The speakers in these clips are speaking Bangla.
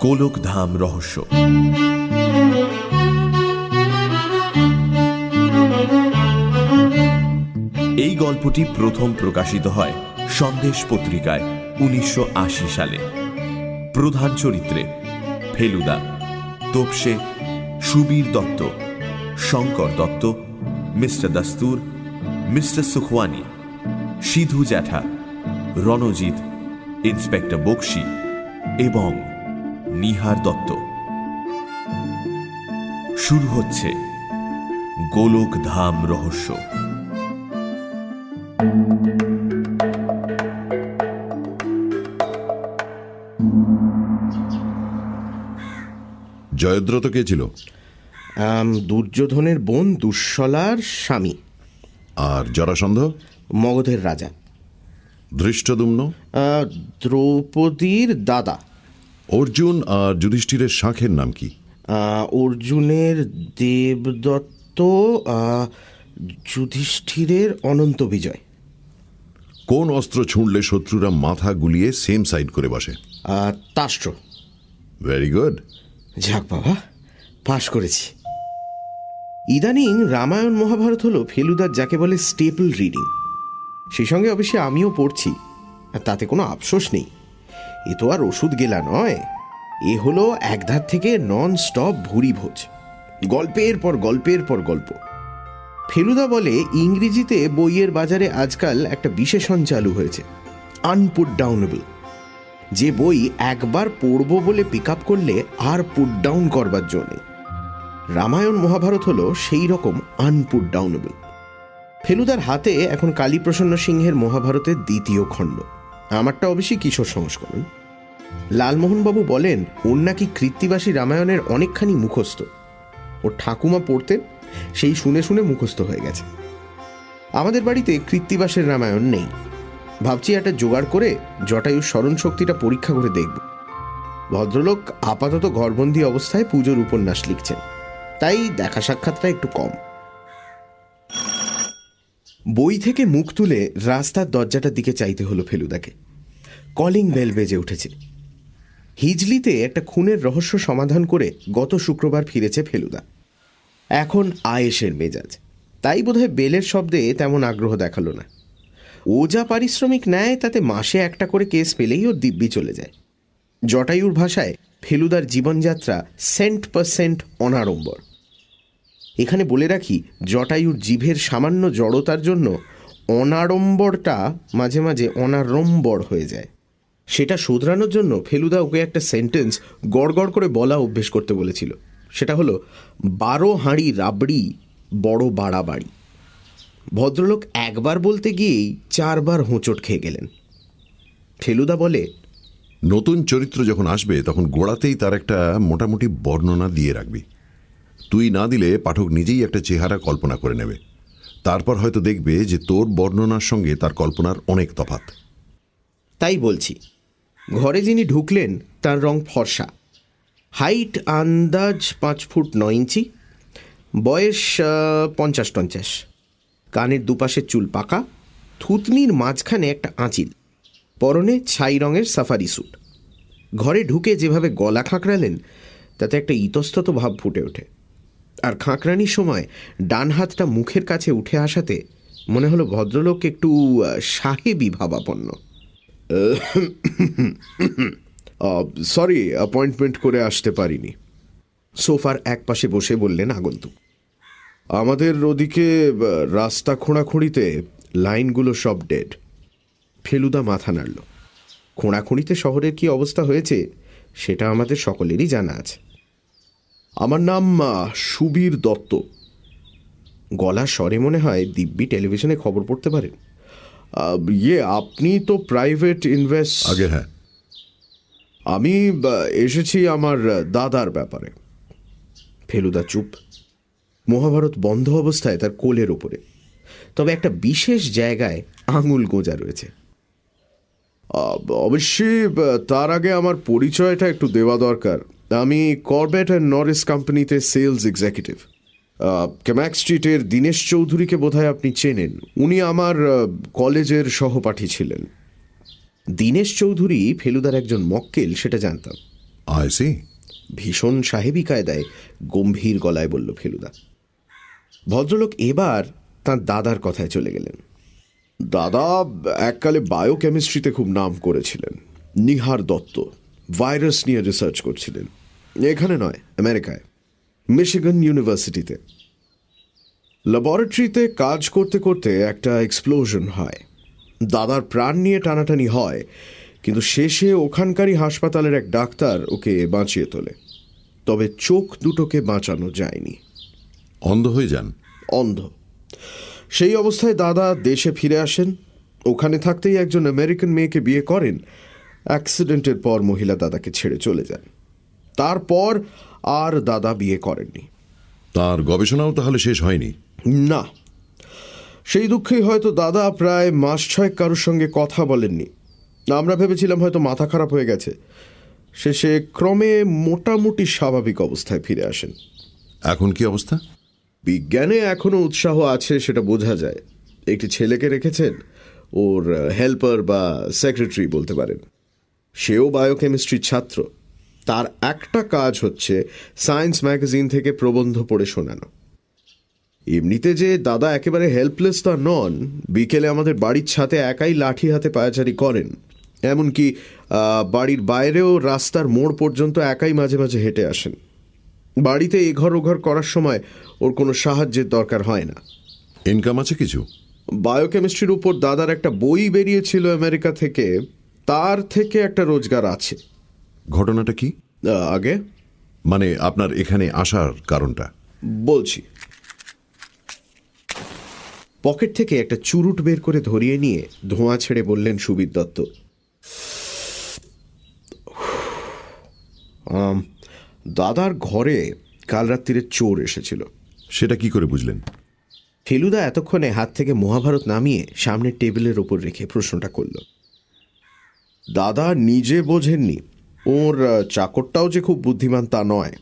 গোলকধাম রহস্য। এই গল্পটি প্রথম প্রকাশিত হয় সন্দেশ পত্রিকায় 1980 সালে। প্রধান চরিত্রে ফেলুদা, তোপসে, সুবীর দত্ত, শঙ্কর দত্ত, মিস্টার দাস্তুর, মিস্টার সুখওয়ানি, সিধু জ্যাঠা, রণজিৎ, ইন্সপেক্টর বক্সি এবং নিহার দত্ত। শুরু হচ্ছে গোলকধাম রহস্য। জয়দ্রত কে ছিল? দুর্যোধনের বোন দুঃশলার স্বামী। আর জরাসন্ধ? মগধের রাজা। ধৃষ্টদ্যুম্ন? দ্রৌপদীর দাদা। অর্জুন আর যুধিষ্ঠিরের শাঁখের নাম কি? অর্জুনের দেবদত্ত, যুধিষ্ঠিরের অনন্ত বিজয়। কোন অস্ত্র ছুঁড়লে শত্রুরা মাথা গুলিয়ে সেম সাইড করে বসে? তাষ্ট্র। Very good. যাক বাবা, পাশ করেছি। ইদানিং রামায়ণ মহাভারত হলো ফেলুদার যাকে বলে স্টেপল রিডিং। সেই সঙ্গে অবশ্যই আমিও পড়ছি, আর তাতে কোনো আফসোস নেই। এ তো আর ওষুধ গেলা নয়, এ হলো একধার থেকে নন স্টপ ভুরি ভোজ, গল্পের পর গল্পের পর গল্প। ফেলুদা বলে ইংরেজিতে বইয়ের বাজারে আজকাল একটা বিশেষণ চালু হয়েছে, আনপুট ডাউনেবল। যে বই একবার পড়ব বলে পিক আপ করলে আর পুট ডাউন করবার জন্য। রামায়ণ মহাভারত হলো সেই রকম আনপুট ডাউনেবল। ফেলুদার হাতে এখন কালীপ্রসন্ন সিংহের মহাভারতের দ্বিতীয় খণ্ড, আমারটা অবশ্যই কিশোর সংস্করণ। লালমোহনবাবু বলেন ওর নাকি কৃত্তিবাসী রামায়ণের অনেকখানি মুখস্থ। ওর ঠাকুমা পড়তেন, সেই শুনে শুনে মুখস্থ হয়ে গেছে। আমাদের বাড়িতে কৃত্তিবাসের রামায়ণ নেই। ভাবছি একটা জোগাড় করে জটায়ুর স্মরণ শক্তিটা পরীক্ষা করে দেখব। ভদ্রলোক আপাতত ঘরবন্দি অবস্থায় পুজোর উপন্যাস লিখছেন, তাই দেখা সাক্ষাৎটা একটু কম। বই থেকে মুখ তুলে রাস্তার দরজাটার দিকে চাইতে হলো ফেলুদাকে। কলিং বেল বেজে উঠেছে। হিজলিতে একটা খুনের রহস্য সমাধান করে গত শুক্রবার ফিরেছে ফেলুদা। এখন আয়েশের মেজাজ, তাই বোধহয় বেলের শব্দে তেমন আগ্রহ দেখালো না। ও যা পারিশ্রমিক নেয় তাতে মাসে একটা করে কেস পেলেই ওর দিব্যি চলে যায়। জটায়ুর ভাষায় ফেলুদার জীবনযাত্রা 100% অনাড়ম্বর। এখানে বলে রাখি, জটায়ুর জিভের সামান্য জড়তার জন্য অনাড়ম্বরটা মাঝে মাঝে অনাড়ম্বর হয়ে যায়। সেটা শোধরানোর জন্য ফেলুদা ওকে একটা সেন্টেন্স গড়গড় করে বলা অভ্যেস করতে বলেছিল। সেটা হলো 12 হাঁড়ি রাবড়ি বড় বাড়াবাড়ি। ভদ্রলোক একবার বলতে গিয়েই 4 বার হোঁচট খেয়ে গেলেন। ফেলুদা বলে, নতুন চরিত্র যখন আসবে তখন গোড়াতেই তার একটা মোটামুটি বর্ণনা দিয়ে রাখবি। তুই না দিলে পাঠক নিজেই একটা চেহারা কল্পনা করে নেবে। তারপর হয়তো দেখবে যে তোর বর্ণনার সঙ্গে তার কল্পনার অনেক তফাৎ। তাই বলছি। ঘরে যিনি ঢুকলেন তার রং ফর্সা, হাইট আন্দাজ 5 ফুট 9 ইঞ্চি, বয়স 50-50, কানের দুপাশের চুল পাকা, থুতনির মাঝখানে একটা আঁচিল, পরনে ছাই রঙের সাফারি স্যুট। ঘরে ঢুকে যেভাবে গলা খাঁকড়ালেন তাতে একটা ইতস্তত ভাব ফুটে ওঠে। আর খাঁকড়ানির সময় ডান হাতটা মুখের কাছে উঠে আসাতে মনে হলো ভদ্রলোক একটু সাহেবী ভাবাপন্ন। সরি, অ্যাপয়েন্টমেন্ট করে আসতে পারিনি। সোফার এক পাশে বসে বললেন আগন্তুক। আমাদের ওদিকে রাস্তা খোঁড়াখুঁড়িতে লাইনগুলো সব ডেড। ফেলুদা মাথা নাড়ল। খোঁড়াখুঁড়িতে শহরের কি অবস্থা হয়েছে সেটা আমাদের সকলেরই জানা আছে। আমার নাম সুবীর দত্ত। গলা স্বরে মনে হয় দিব্যি টেলিভিশনে খবর পড়তে পারেন। আপনি তো প্রাইভেট ইনভেস্ট। আগে হ্যাঁ। আমি এসেছি আমার দাদার ব্যাপারে। ফেলুদা চুপ। মহাভারত বন্ধ অবস্থায় তার কোলের ওপরে, তবে একটা বিশেষ জায়গায় আঙুল গোঁজা রয়েছে। অবশ্যই তার আগে আমার পরিচয়টা একটু দেওয়া দরকার। আমি করবেট অ্যান্ড নরিস কোম্পানিতে সেলস এক্সিকিউটিভ। ক্যামাক স্ট্রিটের দীনেশ চৌধুরীকে বোধহয় আপনি চেনেন। উনি আমার কলেজের সহপাঠী ছিলেন। দীনেশ চৌধুরী ফেলুদার একজন মক্কেল সেটা জানতাম, আই সি। ভীষণ সাহেবী কায়দায় গম্ভীর গলায় বলল ফেলুদা। ভদ্রলোক এবার তাঁর দাদার কথায় চলে গেলেন। দাদা এককালে বায়োকেমিস্ট্রিতে খুব নাম করেছিলেন। নিহার দত্ত ভাইরাস নিয়ে রিসার্চ করছিলেন। এখানে নয়, আমেরিকায়, মিশিগান ইউনিভার্সিটিতে। ল্যাবরেটরিতে কাজ করতে করতে একটা এক্সপ্লোশন হয়। দাদার প্রাণ নিয়ে টানাটানি হয়, কিন্তু শেষে ওখানকারই হাসপাতালের এক ডাক্তার ওকে বাঁচিয়ে তোলে। তবে চোখ দুটোকে বাঁচানো যায়নি। অন্ধ হয়ে যান? অন্ধ। সেই অবস্থায় দাদা দেশে ফিরে আসেন। ওখানে থাকতেই একজন আমেরিকান মেয়েকে বিয়ে করেন। অ্যাক্সিডেন্টের পর মহিলা দাদাকে ছেড়ে চলে যান। তারপর আর দাদা বিয়ে করেননি। তার গবেষণাও তাহলে শেষ হয়নি? না, সেই দুঃখেই হয়তো দাদা প্রায় মাস ছয়েক কারোর সঙ্গে কথা বলেননি। আমরা ভেবেছিলাম হয়তো মাথা খারাপ হয়ে গেছে। শেষে ক্রমে মোটামুটি স্বাভাবিক অবস্থায় ফিরে আসেন। এখন কি অবস্থা? বিজ্ঞানে এখনো উৎসাহ আছে, সেটা বোঝা যায়। একটি ছেলেকে রেখেছেন, ওর হেল্পার বা সেক্রেটারি বলতে পারেন। সেও বায়োকেমিস্ট্রির ছাত্র। তার একটা কাজ হচ্ছে সায়েন্স ম্যাগাজিন থেকে প্রবন্ধ পড়ে শোনানো। এমনিতে যে দাদা একেবারে হেল্পলেস তা নন। বিকেলে আমাদের বাড়ির ছাদে একাই লাঠি হাতে পায়চারি করেন। এমনকি বাড়ির বাইরেও রাস্তার মোড় পর্যন্ত একাই মাঝে মাঝে হেঁটে আসেন। বাড়িতে এঘর ওঘর করার সময় ওর কোনো সাহায্যের দরকার হয় না। ইনকাম আছে কিছু? বায়োকেমিস্ট্রির উপর দাদার একটা বই বেরিয়েছিল আমেরিকা থেকে, তার থেকে একটা রোজগার আছে। ঘটনাটা কি? আগে মানে আপনার এখানে আসার কারণটা বলছি। পকেট থেকে একটা চুরুট বের করে ধরিয়ে নিয়ে ধোঁয়া ছেড়ে বললেন সুবীর দত্ত, দাদার ঘরে কাল রাত্রিরে চোর এসেছিল। সেটা কি করে বুঝলেন? ফেলুদা এতক্ষণে হাত থেকে মহাভারত নামিয়ে সামনের টেবিলের ওপর রেখে প্রশ্নটা করল। দাদা নিজে বোঝেননি, ওর চাকরটাও যে খুব বুদ্ধিমান তা নয়।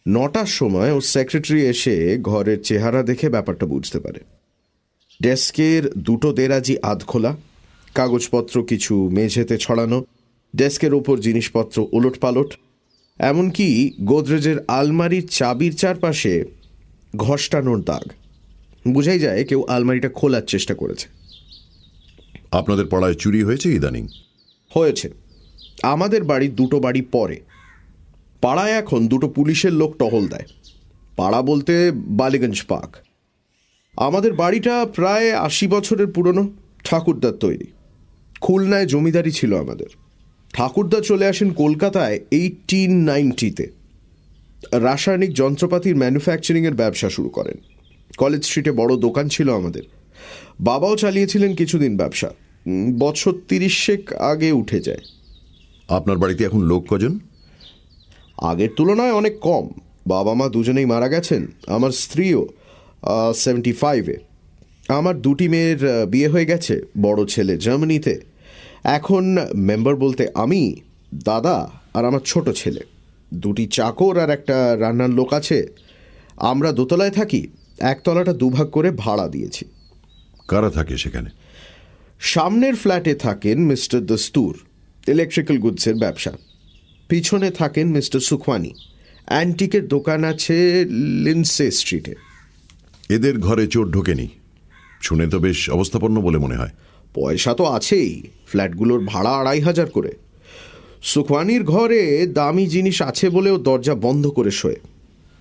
9টার সময় ওর সেক্রেটারি এসে ঘরের চেহারা দেখে ব্যাপারটা বুঝতে পারে। ডেস্কের দুটো দেরাজি আধখোলা, কাগজপত্র কিছু মেঝেতে ছড়ানো, ডেস্কের ওপর জিনিসপত্র ওলট পালট, এমনকি গোদরেজের আলমারির চাবির চারপাশে ঘষ্টানোর দাগ। বোঝাই যায় কেউ আলমারিটা খোলার চেষ্টা করেছে। আপনাদের পাড়ায় চুরি হয়েছে ইদানিং? হয়েছে। আমাদের বাড়ির দুটো বাড়ি পরে। পাড়ায় এখন দুটো পুলিশের লোক টহল দেয়। পাড়া বলতে বালিগঞ্জ পার্ক। আমাদের বাড়িটা প্রায় 80 বছরের পুরনো, ঠাকুরদার তৈরি। খুলনায় জমিদারি ছিল আমাদের। ঠাকুরদা চলে আসেন কলকাতায় 1890-তে। রাসায়নিক যন্ত্রপাতির ম্যানুফ্যাকচারিংয়ের ব্যবসা শুরু করেন। কলেজ স্ট্রিটে বড় দোকান ছিল আমাদের। বাবাও চালিয়েছিলেন কিছুদিন ব্যবসা। বছর 30 আগে উঠে যায়। আপনার বাড়িতে এখন লোক কজন? আগের তুলনায় অনেক কম। বাবা মা দুজনেই মারা গেছেন। আমার স্ত্রীও 75-এ। আমার দুটি মেয়ের বিয়ে হয়ে গেছে। বড় ছেলে জার্মানিতে। এখন মেম্বার বলতে আমি, দাদা আর আমার ছোট ছেলে। দুটি চাকর আর একটা রান্নার লোক আছে। আমরা দোতলায় থাকি, একতলাটা দুভাগ করে ভাড়া দিয়েছি। কারা থাকে সেখানে? সামনের ফ্ল্যাটে থাকেন মিস্টার দস্তুর, ইলেকট্রিক্যাল গুডসের ব্যবসা। পিছনে থাকেন মিস্টার সুখওয়ানি, অ্যান্টিকের দোকান আছে লিন্সে স্ট্রিটে। এদের ঘরে চোর ঢোকেনি? শুনে তো বেশ অবস্থাপন্ন বলে মনে হয়। পয়সা তো আছেই। ফ্ল্যাটগুলোর ভাড়া 2500 করে। সুখওয়ানির ঘরে দামি জিনিস আছে বলেও দরজা বন্ধ করে শোয়।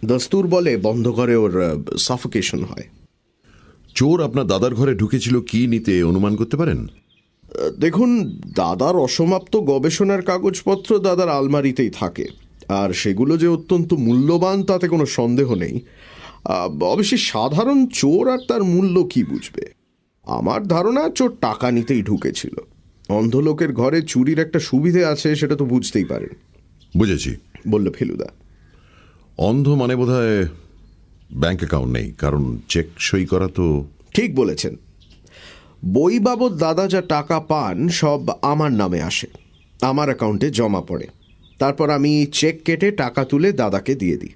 দস্তুর বলে বন্ধ করে ওর সাফোকেশন হয়। চোর আপনার দাদার ঘরে ঢুকেছিল কি নিতে অনুমান করতে পারেন? দেখুন, দাদার অসমাপ্ত গবেষণার কাগজপত্র দাদার আলমারিতেই থাকে, আর সেগুলো যে অত্যন্ত মূল্যবান তাতে কোনো সন্দেহ নেই। অবশ্যই সাধারণ চোর আর তার মূল্য কি বুঝবে। আমার ধারণা চোর টাকা নিতেই ঢুকেছিল। অন্ধ লোকের ঘরে চুরির একটা সুবিধে আছে, সেটা তো বুঝতেই পারেন। বুঝেছি, বলল ফেলুদা। অন্ধ মানে বোধহয় ব্যাংক অ্যাকাউন্ট নেই, কারণ চেক সই করা তো। ঠিক বলেছেন। বই বাবদ দাদা যা টাকা পান সব আমার নামে আসে, আমার অ্যাকাউন্টে জমা পড়ে। তারপর আমি চেক কেটে টাকা তুলে দাদাকে দিয়ে দিই।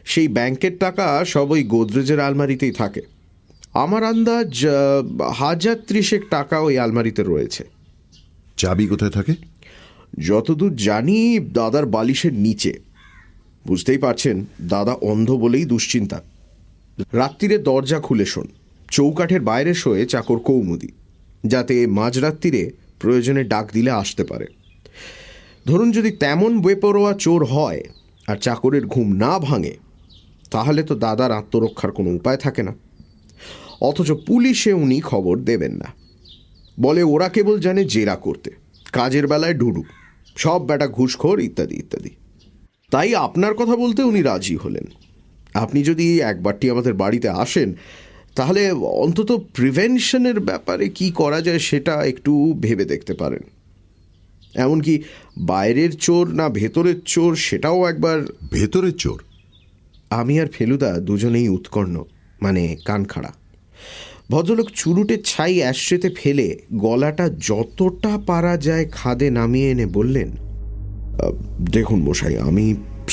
সেই ব্যাংকের টাকা সব ওই গোদরেজের আলমারিতেই থাকে। আমার আন্দাজ 1030 টাকা ওই আলমারিতে রয়েছে। চাবি কোথায় থাকে? যতদূর জানি দাদার বালিশের নিচে। বুঝতেই পারছেন, দাদা অন্ধ বলেই দুশ্চিন্তা। রাত্রিরে দরজা খুলে শোন, চৌকাঠের বাইরে শোয়ে চাকর কৌমুদি, যাতে মাঝরাত্রিরে প্রয়োজনে ডাক দিলে আসতে পারে। ধরুন যদি তেমন বেপরোয়া চোর হয় আর চাকরের ঘুম না ভাঙে, তাহলে তো দাদার আত্মরক্ষার কোনো উপায় থাকে না। অথচ পুলিশে উনি খবর দেবেন না, বলে ওরা কেবল জানে জেরা করতে, কাজের বেলায় ডুডু, সব বেটা ঘুষখোর ইত্যাদি ইত্যাদি। তাই আপনার কথা বলতে উনি রাজি হলেন। আপনি যদি একবারটি আমাদের বাড়িতে আসেন, তাহলে অন্তত প্রিভেনশনের ব্যাপারে কি করা যায় সেটা একটু ভেবে দেখতে পারেন। এমনকি বাইরের চোর না ভেতরের চোর সেটাও একবার। ভেতরের চোর? আমি আর ফেলুদা দুজনেই উৎকর্ণ, মানে কান খাড়া। ভদ্রলোক চুরুটের ছাই অ্যাশট্রেতে ফেলে গলাটা যতটা পারা যায় খাদে নামিয়ে এনে বললেন, দেখুন মশাই, আমি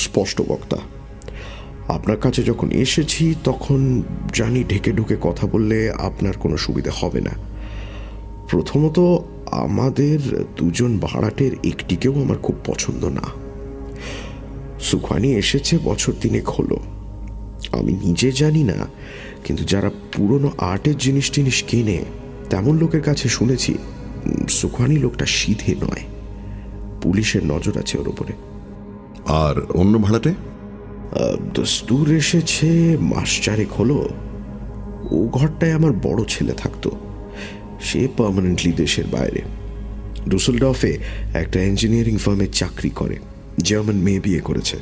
স্পষ্ট বক্তা। আপনার কাছে যখন এসেছি তখন জানি ঢেকে ঢুকে কথা বললে আপনার কোনো সুবিধা হবে না। প্রথমত, আমাদের দুজন ভাড়াটের একটিকেও আমার খুব পছন্দ না। সুখানি এসেছে বছর 3 হলো। আমি নিজে জানি না, কিন্তু যারা পুরনো আর্টের জিনিস টিনিস কেনে তেমন লোকের কাছে শুনেছি সুখানি লোকটা সিধে নয়, পুলিশের নজর আছে ওর ওপরে। আর অন্য ভাড়াটে? দস্তুর এসেছে মাস 4 হলো। ও ঘরটায় আমার বড় ছেলে থাকতো। সে পার্মানেন্টলি দেশের বাইরে, ডুসেলডর্ফে একটা ইঞ্জিনিয়ারিং ফার্মে চাকরি করে, জার্মান মেয়ে বিয়ে করেছে।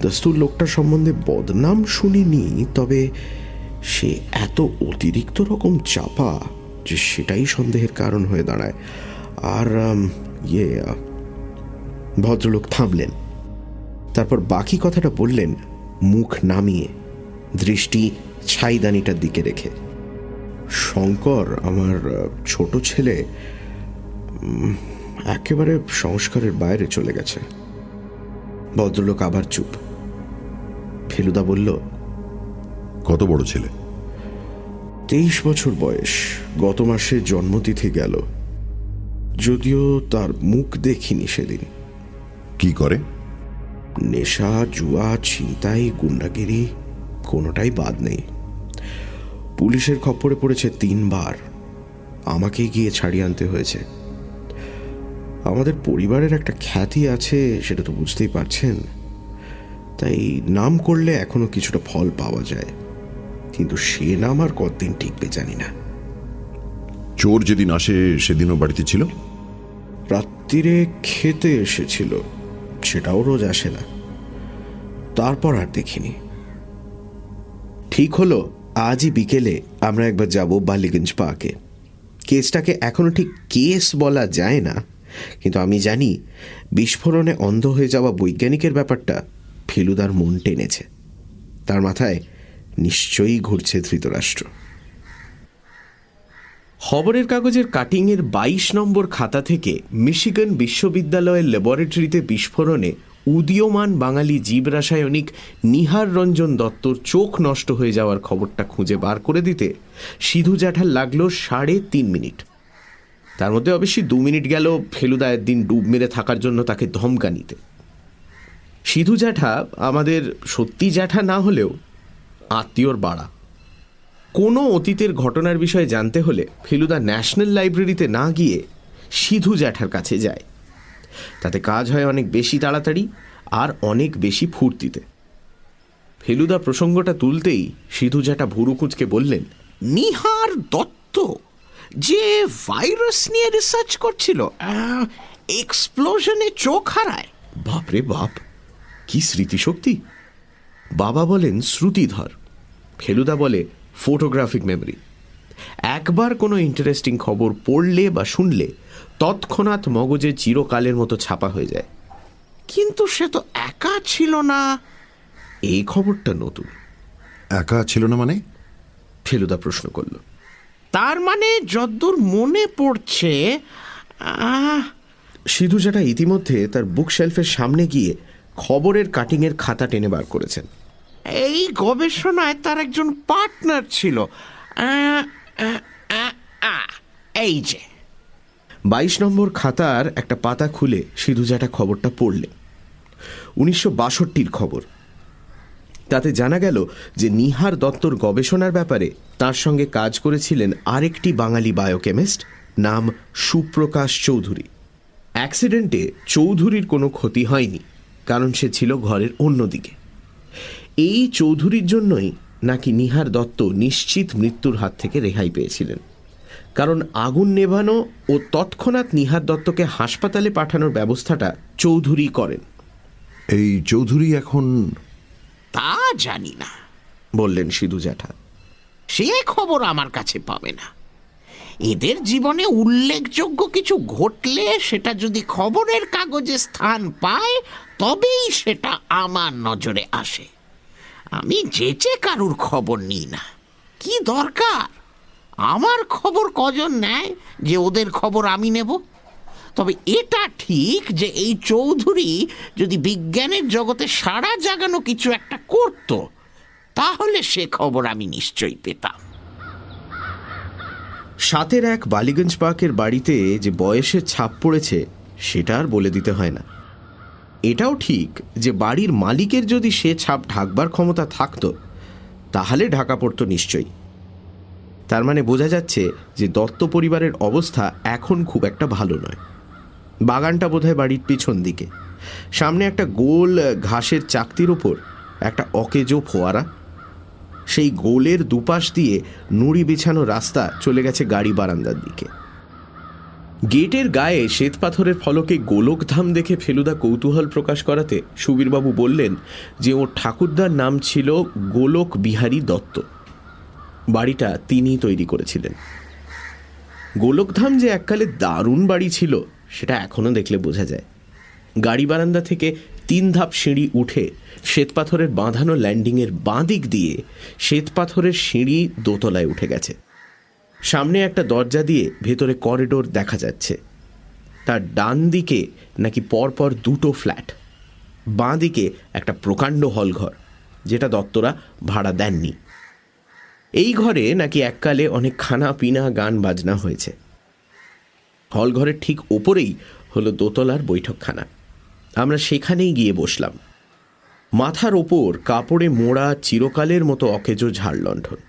দস্তুর লোকটা সম্বন্ধে বদনাম শুনিনি, তবে সে এত অতিরিক্ত রকম চাপা যে সেটাই সন্দেহের কারণ হয়ে দাঁড়ায়। আর ভদ্রলোক থামলেন, তারপর বাকি কথাটা বললেন মুখ নামিয়ে, দৃষ্টি ছাইদানিটার দিকে রেখে। শঙ্কর, আমার ছোট ছেলে, একেবারে সংস্কারের বাইরে চলে গেছে। ভদ্রলোক আবার চুপ। ফেলুদা বলল, কত বড় ছেলে? 23 বছর বয়স। গত মাসে জন্মতিথি গেল, যদিও তার মুখ দেখিনি সেদিন। কি করে? নেশা, জুয়া, ছিনতাই, গুন্ডাগিরি কোনোটাই বাদ নেই। পুলিশের খপ্পরে পড়েছে 3 বার, আমাকেই গিয়ে ছাড়িয়ে আনতে হয়েছে। আমাদের পরিবারের একটা খ্যাতি আছে, সেটা তো বুঝতেই পারছেন। তাই নাম করলে এখনো কিছুটা ফল পাওয়া যায়, কিন্তু সে নাম আর কতদিন টিকবে জানি না। চোর যেদিন আসে সেদিনও বাড়িতে ছিল? রাত্রিরে খেতে এসেছিল, সেটাও রোজ আসে না। তারপর আর দেখিনি। ঠিক হলো আজই বিকেলে আমরা একবার যাব বালিগঞ্জ পার্কে। কেসটাকে এখনো ঠিক কেস বলা যায় না, কিন্তু আমি জানি বিস্ফোরণে অন্ধ হয়ে যাওয়া বৈজ্ঞানিকের ব্যাপারটা ফেলুদার মন টেনেছে। তার মাথায় নিশ্চয়ই ঘুরছে ধৃতরাষ্ট্র। খবরের কাগজের কাটিংয়ের 22 নম্বর খাতা থেকে মিশিগান বিশ্ববিদ্যালয়ের ল্যাবরেটরিতে বিস্ফোরণে উদীয়মান বাঙালি জীব রাসায়নিক নিহার রঞ্জন দত্তর চোখ নষ্ট হয়ে যাওয়ার খবরটা খুঁজে বার করে দিতে সিধু জ্যাঠার লাগলো 3.5 মিনিট। তার মধ্যে অবশ্যই 2 মিনিট গেল ফেলুদা একদিন ডুব মেরে থাকার জন্য তাকে ধমকানিতে। সিধু জ্যাঠা আমাদের সত্যি জ্যাঠা না হলেও আত্মীয়র বাড়া। কোনো অতীতের ঘটনার বিষয়ে জানতে হলে ফেলুদা ন্যাশনাল লাইব্রেরিতে না গিয়ে সিধু জ্যাঠার কাছে যায়। তাতে কাজ হয় অনেক বেশি তাড়াতাড়ি আর অনেক বেশি ফুর্তিতে। ফেলুদা প্রসঙ্গটা তুলতেই সিধু জ্যাঠা ভুরু কুঁচকে বললেন, নিহার দত্ত যে ভাইরাস নিয়ে রিসার্চ করছিল, এক্সপ্লোশনে চোখ হারায়। বাপরে বাপ, কি স্মৃতিশক্তি! বাবা বলেন শ্রুতিধর, ফেলুদা বলে ফটোগ্রাফিক মেমরি। একবার কোনো ইন্টারেস্টিং খবর পড়লে বা শুনলে তৎক্ষণাৎ মগজে চিরকালের মতো ছাপা হয়ে যায়। কিন্তু সে তো একা ছিল না। এই খবরটা নতুন। একা ছিল না মানে? ফেলুদা প্রশ্ন করল। তার মানে যদ্দূর মনে পড়ছে, সিধু জ্যাঠা ইতিমধ্যে তার বুক শেলফের সামনে গিয়ে খবরের কাটিংয়ের খাতা টেনে বার করেছেন। এই গবেষণায় তার একজন পার্টনার ছিল। এই যে। 22 নম্বর খাতার একটা পাতা খুলে সিধুজাটা খবরটা পড়লে। 1962 খবর। তাতে জানা গেল যে নিহার দত্তর গবেষণার ব্যাপারে তার সঙ্গে কাজ করেছিলেন আরেকটি বাঙালি বায়োকেমিস্ট, নাম সুপ্রকাশ চৌধুরী। অ্যাক্সিডেন্টে চৌধুরীর কোনো ক্ষতি হয়নি, কারণ সে ছিল ঘরের অন্যদিকে। এই চৌধুরীর জন্যই নাকি নিহার দত্ত নিশ্চিত মৃত্যুর হাত থেকে রেহাই পেয়েছিলেন, কারণ আগুন নেভানো ও তৎক্ষণাৎ নিহার দত্তকে হাসপাতালে পাঠানোর ব্যবস্থাটা চৌধুরী করেন। এই চৌধুরী এখন? তা জানি না, বললেন সিধু জ্যাঠা। সে খবর আমার কাছে পাবে না। এদের জীবনে উল্লেখযোগ্য কিছু ঘটলে সেটা যদি খবরের কাগজে স্থান পায় তবেই সেটা আমার নজরে আসে। আমি যেচে কারুর খবর নিই না। কি দরকার? আমার খবর কজন নেয় যে ওদের খবর আমি নেব? তবে এটা ঠিক যে এই চৌধুরী যদি বিজ্ঞানের জগতে সাড়া জাগানো কিছু একটা করত, তাহলে সে খবর আমি নিশ্চয়ই পেতাম। সাতের এক বালিগঞ্জ পার্কের বাড়িতে যে বয়সের ছাপ পড়েছে সেটা আর বলে দিতে হয় না। এটাও ঠিক যে বাড়ির মালিকের যদি সে ছাপ ঢাকবার ক্ষমতা থাকতো তাহলে ঢাকা পড়তো নিশ্চয়ই। তার মানে বোঝা যাচ্ছে যে দত্ত পরিবারের অবস্থা এখন খুব একটা ভালো নয়। বাগানটা বোধহয় বাড়ির পিছন দিকে। সামনে একটা গোল ঘাসের চাকতির ওপর একটা অকেজো ফোয়ারা। সেই গোলের দুপাশ দিয়ে নুড়ি বিছানো রাস্তা চলে গেছে গাড়ি বারান্দার দিকে। গেটের গায়ে শ্বেতপাথরের ফলকে গোলকধাম দেখে ফেলুদা কৌতূহল প্রকাশ করাতে সুবীরবাবু বললেন যে ওর ঠাকুরদার নাম ছিল গোলক বিহারী দত্ত। বাড়িটা তিনিই তৈরি করেছিলেন। গোলকধাম যে এককালে দারুণ বাড়ি ছিল সেটা এখনো দেখলে বোঝা যায়। গাড়ি বারান্দা থেকে 3 ধাপ সিঁড়ি উঠে শ্বেতপাথরের বাঁধানো ল্যান্ডিংয়ের বাঁ দিক দিয়ে শ্বেতপাথরের সিঁড়ি দোতলায় উঠে গেছে। সামনে একটা দরজা দিয়ে ভেতরে করিডোর দেখা যাচ্ছে। তার ডান দিকে নাকি পরপর 2টো ফ্ল্যাট, বাঁ দিকে একটা প্রকাণ্ড হলঘর যেটা দত্তরা ভাড়া দেননি। এই ঘরে নাকি এককালে অনেক খানা পিনা গান বাজনা হয়েছে। হলঘরের ঠিক ওপরেই হলো দোতলার বৈঠকখানা। আমরা সেখানেই গিয়ে বসলাম। মাথার ওপর কাপড়ে মোড়া চিরকালের মতো অকেজো ঝাড়লণ্ঠন।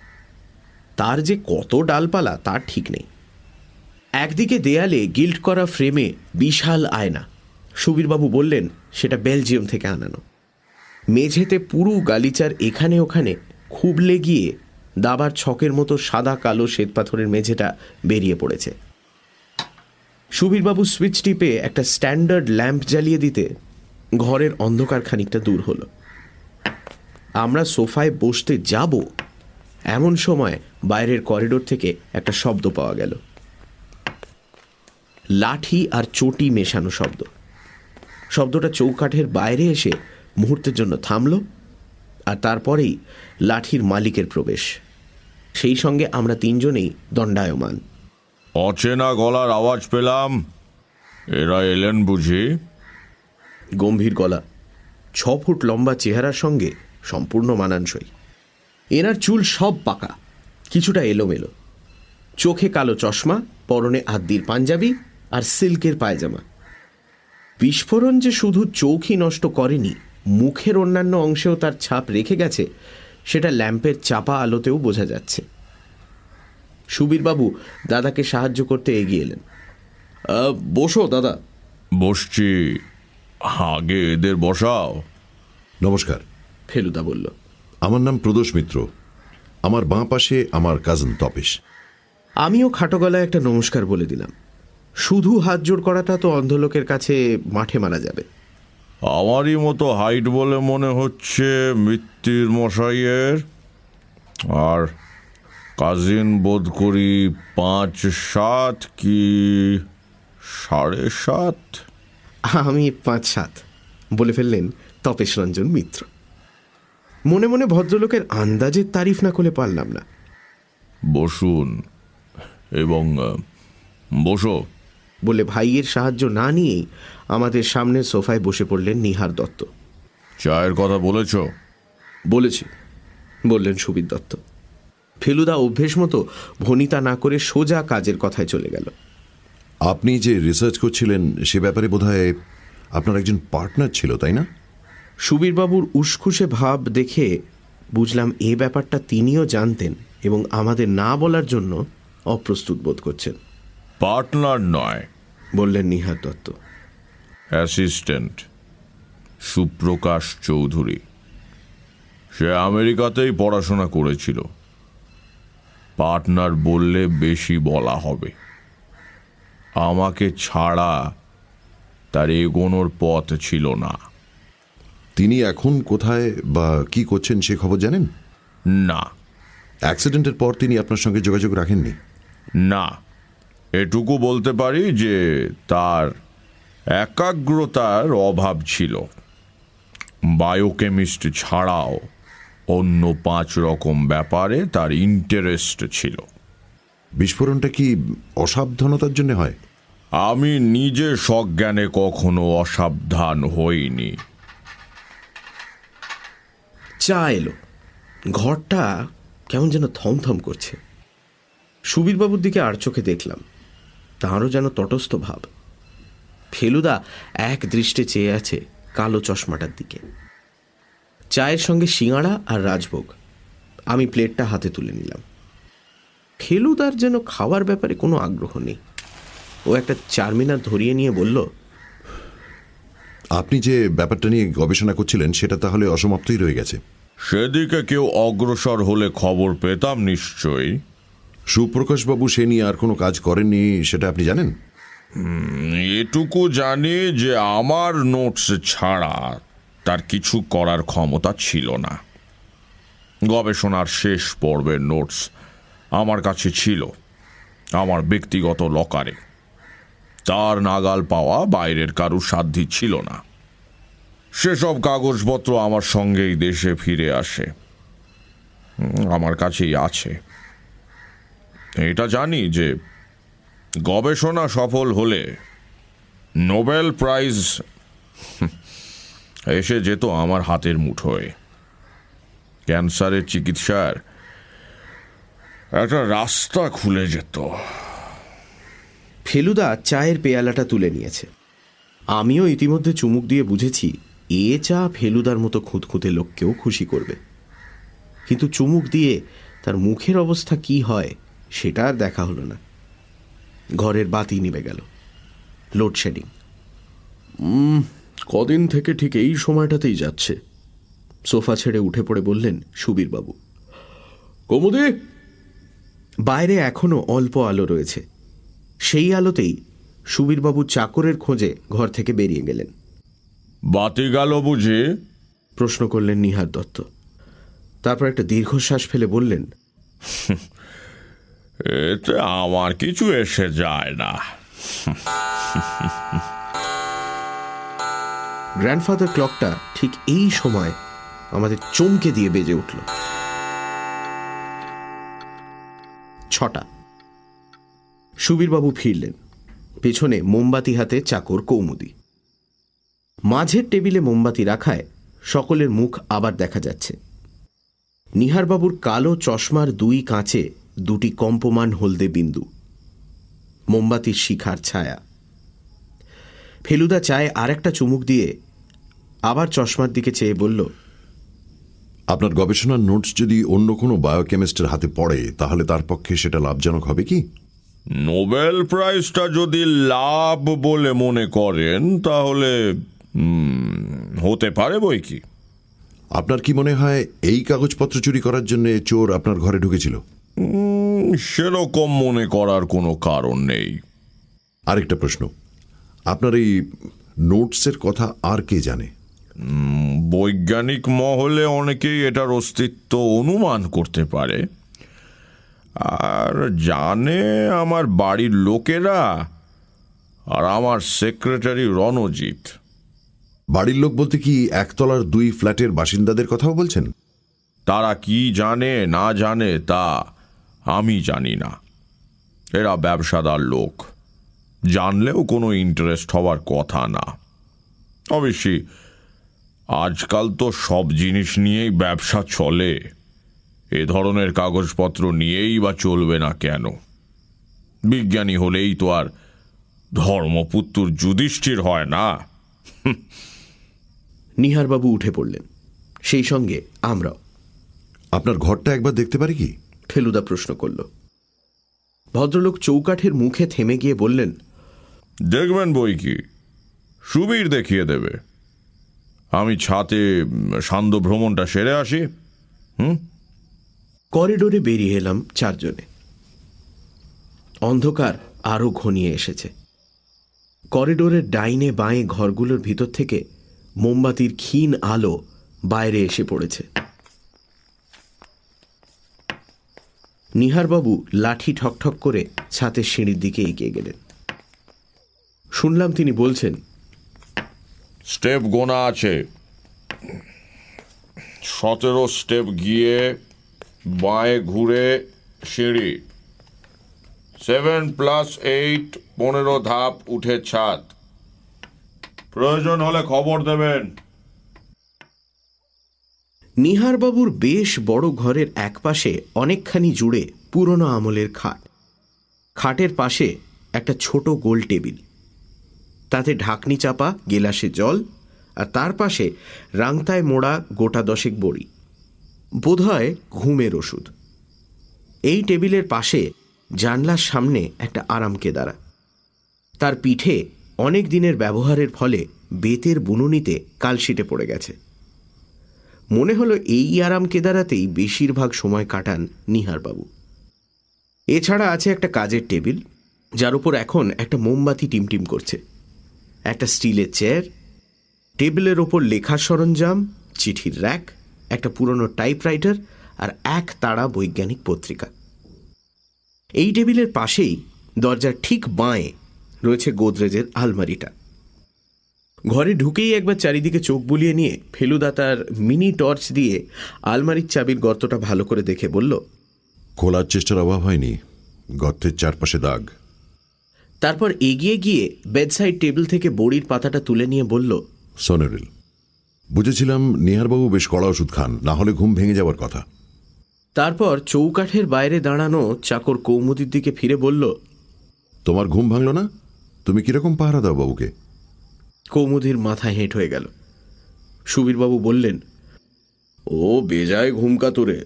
তার যে কত ডালপালা তার ঠিক নেই। একদিকে দেয়ালে গিল্ট করা ফ্রেমে বিশাল আয়না। সুবীরবাবু বললেন সেটা বেলজিয়াম থেকে আনানো। মেঝেতে পুরু গালিচার এখানে ওখানে খুবলে গিয়ে দাবার ছকের মতো সাদা কালো শ্বেতপাথরের মেঝেটা বেরিয়ে পড়েছে। সুবীরবাবু সুইচ টিপে একটা স্ট্যান্ডার্ড ল্যাম্প জ্বালিয়ে দিতে ঘরের অন্ধকার খানিকটা দূর হলো। আমরা সোফায় বসতে যাব এমন সময় বাইরের করিডোর থেকে একটা শব্দ পাওয়া গেল। লাঠি আর চটি মেশানো শব্দ। শব্দটা চৌকাঠের বাইরে এসে মুহূর্তের জন্য থামল, আর তারপরেই লাঠির মালিকের প্রবেশ। সেই সঙ্গে আমরা 3 জনেই দণ্ডায়মান। অচেনা গলার আওয়াজ পেলাম। এরা এলেন বুঝি? গম্ভীর গলা, 6 ফুট লম্বা চেহারার সঙ্গে সম্পূর্ণ মানানসই। এনার চুল সব পাকা, কিছুটা এলোমেলো। চোখে কালো চশমা, পরনে আদ্দির পাঞ্জাবি আর সিল্কের পায়জামা। বিস্ফোরণ যে শুধু চোখই নষ্ট করেনি, মুখের অন্যান্য অংশেও তার ছাপ রেখে গেছে সেটা ল্যাম্পের চাপা আলোতেও বোঝা যাচ্ছে। সুবীরবাবু দাদাকে সাহায্য করতে এগিয়ে এলেন। বসো দাদা। বসছি, আগে এদের বসাও। নমস্কার। ফেলুদা বলল। আমার নাম প্রদোষ মিত্র। আমার বাঁ পাশে আমার কাজিন তপেশ। আমিও খাটো গলায় একটা নমস্কার বলে দিলাম। শুধু হাত জোড় করাটা তো অন্ধলোকের কাছে মাঠে মারা যাবে। আমারই মতো হাইট বলে মনে হচ্ছে মৃত্যুর মশাইয়ের, আর কাজিন বোধ করি 5-7 কি 7.5। আমি 5-7 বলে ফেললেন তপেশ রঞ্জন মিত্র। মনে মনে ভদ্রলোকের আন্দাজের তারিফ না করে পারলাম না। বসুন এবং বসো বলে ভাইয়ের সাহায্য না নিয়েই আমাদের সামনের সোফায় বসে পড়লেন নিহার দত্ত। চায়ের কথা বলেছ? বলেছি, বললেন সুবীর দত্ত। ফেলুদা অভ্যেস মতো ভনিতা না করে সোজা কাজের কথায় চলে গেল। আপনি যে রিসার্চ করছিলেন সে ব্যাপারে বোধহয় আপনার একজন পার্টনার ছিল, তাই না? সুবীরবাবুর উসখুসে ভাব দেখে বুঝলাম এ ব্যাপারটা তিনিও জানতেন এবং আমাদের না বলার জন্য অপ্রস্তুত বোধ করছেন। পার্টনার নয়, বললেন নিহার দত্ত। অ্যাসিস্ট্যান্ট সুপ্রকাশ চৌধুরী। সে আমেরিকাতেই পড়াশোনা করেছিল। পার্টনার বললে বেশি বলা হবে। আমাকে ছাড়া তার এগোনোর পথ ছিল না। তিনি এখন কোথায় বা কি করছেন সে খবর জানেন? না অ্যাক্সিডেন্টের পর তিনি আপনার সঙ্গে যোগাযোগ রাখেননি? না, এটুকু বলতে পারি যে তার একাগ্রতার অভাব ছিল। বায়োকেমিস্ট ছাড়াও অন্য 5 রকম ব্যাপারে তার ইন্টারেস্ট ছিল। বিস্ফোরণটা কি অসাবধানতার জন্য হয়? আমি নিজে সজ্ঞানে কখনো অসাবধান হইনি। চা এলো। ঘরটা কেমন যেন থমথম করছে। সুবীরবাবুর দিকে আর চোখে দেখলাম, তাঁরও যেন তটস্থ ভাব। ফেলুদা এক দৃষ্টে চেয়ে আছে কালো চশমাটার দিকে। চায়ের সঙ্গে সিঙাড়া আর রাজভোগ। আমি প্লেটটা হাতে তুলে নিলাম। ফেলুদার যেন খাওয়ার ব্যাপারে কোনো আগ্রহ নেই। ও একটা চারমিনার ধরিয়ে নিয়ে বলল, আপনি যে ব্যাপারটা নিয়ে গবেষণা করছিলেন সেটা তাহলে অসমাপ্তই রয়ে গেছে? সেদিকে কেউ অগ্রসর হলে খবর পেতাম নিশ্চয়ই। সুপ্রকাশবাবু সে নিয়ে আর কোনো কাজ করেননি সেটা আপনি জানেন? এটুকু জানি যে আমার নোটস ছাড়া তার কিছু করার ক্ষমতা ছিল না। গবেষণার শেষ পর্বের নোটস আমার কাছে ছিল, আমার ব্যক্তিগত লকারে। তার নাগাল পাওয়া বাইরের কারুর সাধ্যি ছিল না। সেসব কাগজপত্র আমার সঙ্গেই দেশে ফিরে আসে, আমার কাছেই আছে। এটা জানি যে গবেষণা সফল হলে নোবেল প্রাইজ এসে যেত আমার হাতের মুঠোয়। ক্যান্সারের চিকিৎসার একটা রাস্তা খুলে যেত। ফেলুদা চায়ের পেয়ালাটা তুলে নিয়েছে। আমিও ইতিমধ্যে চুমুক দিয়ে বুঝেছি এ চা ফেলুদার মতো খুঁতখুঁতে লোককেও খুশি করবে। কিন্তু চুমুক দিয়ে তার মুখের অবস্থা কি হয় সেটা আর দেখা হলো না। ঘরের বাতি নিভে গেল। লোডশেডিং। কদিন থেকে ঠিক এই সময়টাতেই যাচ্ছে। সোফা ছেড়ে উঠে পড়ে বললেন সুবীরবাবু। কৌমুদি! বাইরে এখনো অল্প আলো রয়েছে। সেই আলোতেই সুবীরবাবু চাকরের খোঁজে ঘর থেকে বেরিয়ে গেলেন। বাতি গেল বুঝি? প্রশ্ন করলেন নিহার দত্ত। তারপর একটা দীর্ঘশ্বাস ফেলে বললেন, এতে আমার কিছু এসে যায় না। গ্র্যান্ডফাদার ক্লকটা ঠিক এই সময় আমাদের চমকে দিয়ে বেজে উঠল। 6টা। সুবীরবাবু ফিরলেন। পেছনে মোমবাতি হাতে চাকর কৌমুদি। মাঝের টেবিলে মোমবাতি রাখায় সকলের মুখ আবার দেখা যাচ্ছে। নিহারবাবুর কালো চশমার 2 কাঁচে 2টি কম্পমান হলদে বিন্দু, মোমবাতির শিখার ছায়া। ফেলুদা চায়ে আর একটা চুমুক দিয়ে আবার চশমার দিকে চেয়ে বলল, আপনার গবেষণার নোটস যদি অন্য কোনো বায়োকেমিস্টের হাতে পড়ে তাহলে তার পক্ষে সেটা লাভজনক হবে কি? নোবেল প্রাইজটা যদি লাভ বলে মনে করেন তাহলে হতে পারে বই কি। আপনার কি মনে হয় এই কাগজপত্র চুরি করার জন্য চোর আপনার ঘরে ঢুকেছিল? সেরকম মনে করার কোনো কারণ নেই। আরেকটা প্রশ্ন, আপনার এই নোটসের কথা আর কে জানে? বৈজ্ঞানিক মহলে অনেকেই এটার অস্তিত্ব অনুমান করতে পারে, আর জানে আমার বাড়ির লোকেরা আর আমার সেক্রেটারি রণজিৎ। বাড়ির লোক বলতে কি একতলার 2 ফ্ল্যাটের বাসিন্দাদের কথাও বলছেন? তারা কি জানে না জানে তা আমি জানি না। এরা ব্যবসাদার লোক, জানলেও কোনো ইন্টারেস্ট হওয়ার কথা না। অবশ্যই আজকাল তো সব জিনিস নিয়েই ব্যবসা চলে, এ ধরনের কাগজপত্র নিয়েই বা চলবে না কেন? বিজ্ঞানী হলেই তো আর ধর্মপুত্র যুধিষ্ঠির হয় না। নিহারবাবু উঠে পড়লেন, সেই সঙ্গে আমরাও। আপনার ঘরটা একবার দেখতে পারি কি? ফেলুদা প্রশ্ন করল। ভদ্রলোক চৌকাঠের মুখে থেমে গিয়ে বললেন, দেখবেন বই কি, সুবীর দেখিয়ে দেবে। আমি ছাতে সান্ধ্য ভ্রমণটা সেরে আসি। করিডোরে বেরিয়ে এলাম চারজনে। অন্ধকার আরো ঘনিয়ে এসেছে। করিডোরের ডাইনে বাঁয়ে ঘরগুলোর ভিতর থেকে মোমবাতির ক্ষীণ আলো বাইরে এসে পড়েছে। নিহারবাবু লাঠি ঠকঠক করে ছাতের সিঁড়ির দিকে এগিয়ে গেলেন। শুনলাম তিনি বলছেন, স্টেপ গোনা আছে, 17 স্টেপ গিয়ে বাঁয়ে ঘুরে সিঁড়ি, 7 + 8 15 ধাপ উঠে ছাদ। প্রয়োজন হলে খবর দেবেন। নিহারবাবুর বেশ বড় ঘরের একপাশে অনেকখানি জুড়ে পুরনো আমলের খাট। খাটের পাশে একটা ছোট গোল টেবিল, তাতে ঢাকনি চাপা গেলাসে জল, আর তার পাশে রাংতায় মোড়া গোটা 10 বড়ি, বোধহয় ঘুমের ওষুধ। এই টেবিলের পাশে জানলার সামনে একটা আরাম কেদারা, তার পিঠে অনেক দিনের ব্যবহারের ফলে বেতের বুননিতে কালশিটে পড়ে গেছে। মনে হলো এই আরাম কেদারাতেই বেশিরভাগ সময় কাটান নিহারবাবু। এছাড়া আছে একটা কাজের টেবিল, যার উপর এখন একটা মোমবাতি টিমটিম করছে, একটা স্টিলের চেয়ার, টেবিলের ওপর লেখার সরঞ্জাম, চিঠির র্যাক, একটা পুরনো টাইপরাইটার আর এক তাড়া বৈজ্ঞানিক পত্রিকা। এই টেবিলের পাশেই দরজার ঠিক বাঁয়ে রয়েছে গোদরেজের আলমারিটা। ঘরে ঢুকেই একবার চারিদিকে চোখ বুলিয়ে নিয়ে ফেলুদা তার মিনি টর্চ দিয়ে আলমারির চাবির গর্তটা ভালো করে দেখে বলল, খোলার চেষ্টার অভাব হয়নি, গর্তের চারপাশে দাগ। তারপর এগিয়ে গিয়ে বেডসাইড টেবিল থেকে বড়ির পাতাটা তুলে নিয়ে বলল, সনেরিল। বুঝেছিলাম নিহারবাবু বেশ কড়া ওষুধ খান, না হলে ঘুম ভেঙে যাওয়ার কথা। তারপর চৌকাঠের বাইরে দাঁড়ানো চাকর কৌমুদির দিকে ফিরে বলল, তোমার ঘুম ভাঙল না? তুমি কিরকম পাহারা দাও বাবুকে? কৌমুদির মাথা হেঁট হয়ে গেল। সুবীরবাবু বললেন, ও বেজায় ঘুম কাতুরে,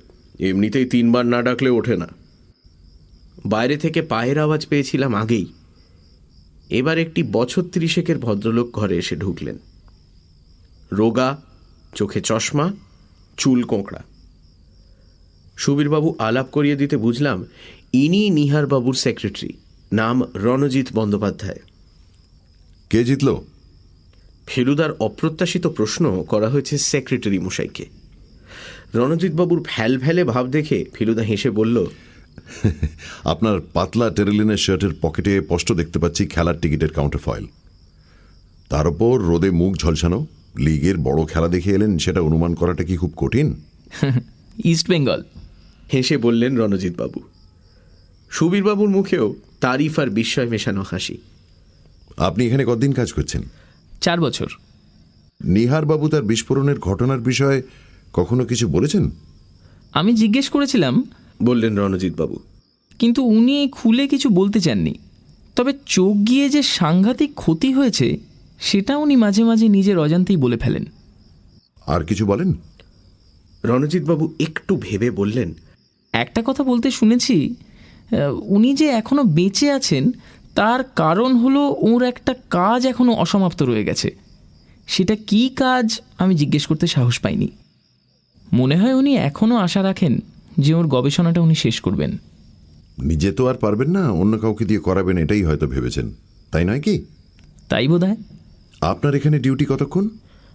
এমনিতেই 3 বার না ডাকলে ওঠে না। বাইরে থেকে পায়ের আওয়াজ পেয়েছিলাম আগেই। এবার একটি বছর 30 ভদ্রলোক ঘরে এসে ঢুকলেন। রোগা, চোখে চশমা, চুল কোঁকড়া। সুবীরবাবু আলাপ করিয়ে দিতে বুঝলাম ইনি নিহারবাবুর সেক্রেটারি, নাম রণজিৎ বন্দ্যোপাধ্যায়। কে জিতল? ফেলুদার অপ্রত্যাশিত প্রশ্ন করা হয়েছে সেক্রেটারি মশাইকে। রণজিৎবাবুর ফ্যালফ্যালে ভাব দেখে ফেলুদা হেসে বলল, আপনার পাতলা টেরিলিনের শার্টের পকেটে স্পষ্ট দেখতে পাচ্ছি খেলার টিকিটের কাউন্টার ফয়েল। তার উপর রোদে মুখ ঝলসানো, লিগের বড় খেলা দেখে এলেন, সেটা অনুমান করাটা কি খুব কঠিন? ইস্ট বেঙ্গল, হেসে বললেন রণজিৎবাবু। সুবীরবাবুর মুখেও তারিফ আর বিস্ময় মেশানো হাসি। আপনি এখানে কতদিন কাজ করছেন? 4 বছর। নিহারবাবু তার বিস্ফোরণের ঘটনার বিষয়ে কখনো কিছু বলেছেন? আমি জিজ্ঞেস করেছিলাম, বললেন রণজিৎবাবু। কিন্তু উনি খুলে কিছু বলতে চাননি। তবে চোখ গিয়ে যে সাংঘাতিক ক্ষতি হয়েছে সেটা উনি মাঝে মাঝে নিজের অজান্তেই বলে ফেলেন। আর কিছু বলেন? রণজিৎবাবু একটু ভেবে বললেন, একটা কথা বলতে শুনেছি, উনি যে এখনো বেঁচে আছেন তার কারণ হলো ওর একটা কাজ এখনো অসমাপ্ত রয়ে গেছে। সেটা কি কাজ আমি জিজ্ঞেস করতে সাহস পাইনি। মনে হয় উনি এখনো আশা রাখেন যে ওর গবেষণাটা উনি শেষ করবেন। নিজে তো আর পারবেন না, অন্য কাউকে দিয়ে করাবেন, এটাই হয়তো ভেবেছেন, তাই নয় কি? তাই বোধ হয়। আপনার এখানে ডিউটি কতক্ষণ?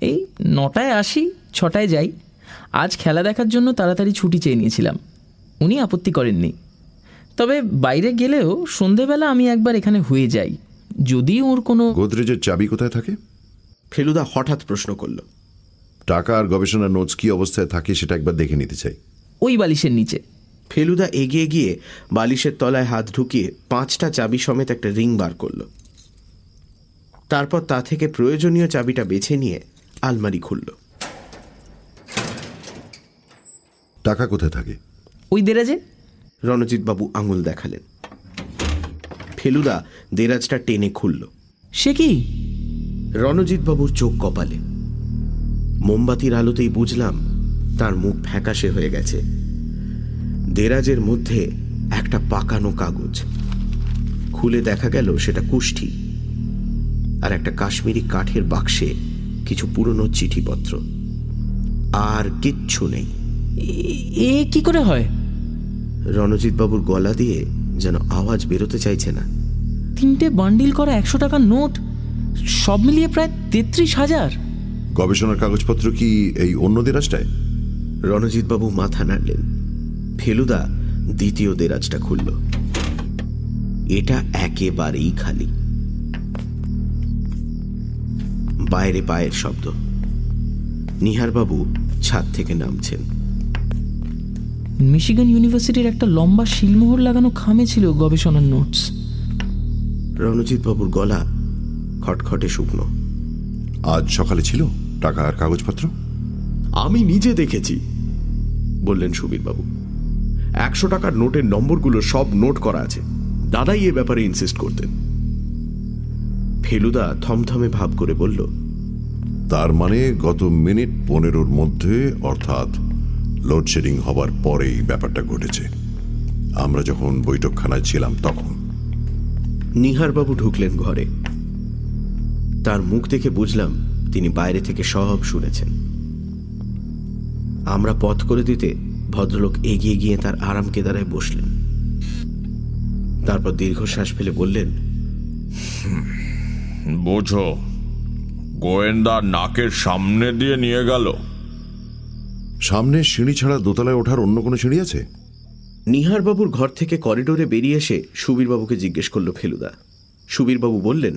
এই 9টায় আসি, 6টায় যাই। আজ খেলা দেখার জন্য তাড়াতাড়ি ছুটি চেয়ে নিয়েছিলাম, উনি আপত্তি করেননি। তবে বাইরে গেলেও সন্ধেবেলা আমি একবার এখানে হয়ে যাই, যদি ওর কোনো। গোদরেজের চাবি কোথায় থাকে? ফেলুদা হঠাৎ প্রশ্ন করল। টাকা আর গবেষণার নোটস কি অবস্থায় থাকে সেটা একবার দেখে নিতে চাই। ওই বালিশের নিচে। ফেলুদা এগিয়ে গিয়ে বালিশের তলায় হাত ঢুকিয়ে 5টা চাবি সমেত একটা রিং বার করল। তারপর তা থেকে প্রয়োজনীয় চাবিটা বেছে নিয়ে আলমারি খুলল। টাকা কোথায় থাকে? ওই দেরাজে। রণজিৎবাবু আঙুল দেখালেন। ফেলুদা দেরাজটা টেনে খুলল। সে কি? রণজিৎবাবুর চোখ কপালে। মোমবাতির আলোতেই বুঝলাম তার মুখ ফ্যাকাশে হয়ে গেছে। দেরাজের মধ্যে একটা পাকানো কাগজ। খুলে দেখা গেল সেটা কুষ্ঠি, আর একটা কাশ্মীরি কাঠের বাক্সে কিছু পুরনো চিঠিপত্র। আর কিচ্ছু নেই। এ কি করে হয়? রণজিৎবাবুর গলা দিয়ে যেন আওয়াজ বেরোতে চাইছে না। 3টে বান্ডিল করা 100 টাকার নোট, সব মিলিয়ে প্রায় 33,000। গবেষণার কাগজপত্র কি এই অন্য দেরাজটায়? রণজিৎবাবু মাথা নাড়লেন। ফেলুদা দ্বিতীয় দেরাজটা খুলল। এটা একেবারেই খালি। বাইরে পায়ের শব্দ। নিহারবাবু ছাদ থেকে নামছেন। মিশিগান ইউনিভার্সিটির একটা লম্বা শিলমোহর লাগানো খামে ছিল গবেষণার নোটস। রণজিৎবাবুর গলা খটখটে শুকনো। আজ সকালে ছিল টাকা আর কাগজপত্র? আমি নিজে দেখেছি, বললেন সুবীরবাবু। 100 টাকার নোটের নম্বরগুলো সব নোট করা আছে। দাদাই এ ব্যাপারে ইনসিস্ট করতেন। ফেলুদা থমথমে ভাব করে বলল, তার মানে গত মিনিট 15-র মধ্যে, অর্থাৎ লোডশেডিং হবার পরেই ব্যাপারটা ঘটেছে। আমরা যখন বৈঠকখানায় ছিলাম তখন। নিহারবাবু ঢুকলেন ঘরে। তার মুখ দেখে বুঝলাম তিনি বাইরে থেকে সব শুনেছেন। আমরা পথ করে দিতে ভদ্রলোক এগিয়ে গিয়ে তার আরাম কেদারায় বসলেন। তারপর দীর্ঘশ্বাস ফেলে বললেন, বোঝো, গোয়েন্দা নাকের সামনে দিয়ে নিয়ে গেল। সামনে সিঁড়ি ছাড়া দোতলায় ওঠার অন্য কোনো সিঁড়ি আছে? নিহারবাবুর ঘর থেকে করিডোরে বেরিয়ে এসে সুবীরবাবুকে জিজ্ঞেস করল ফেলুদা। সুবীরবাবু বললেন,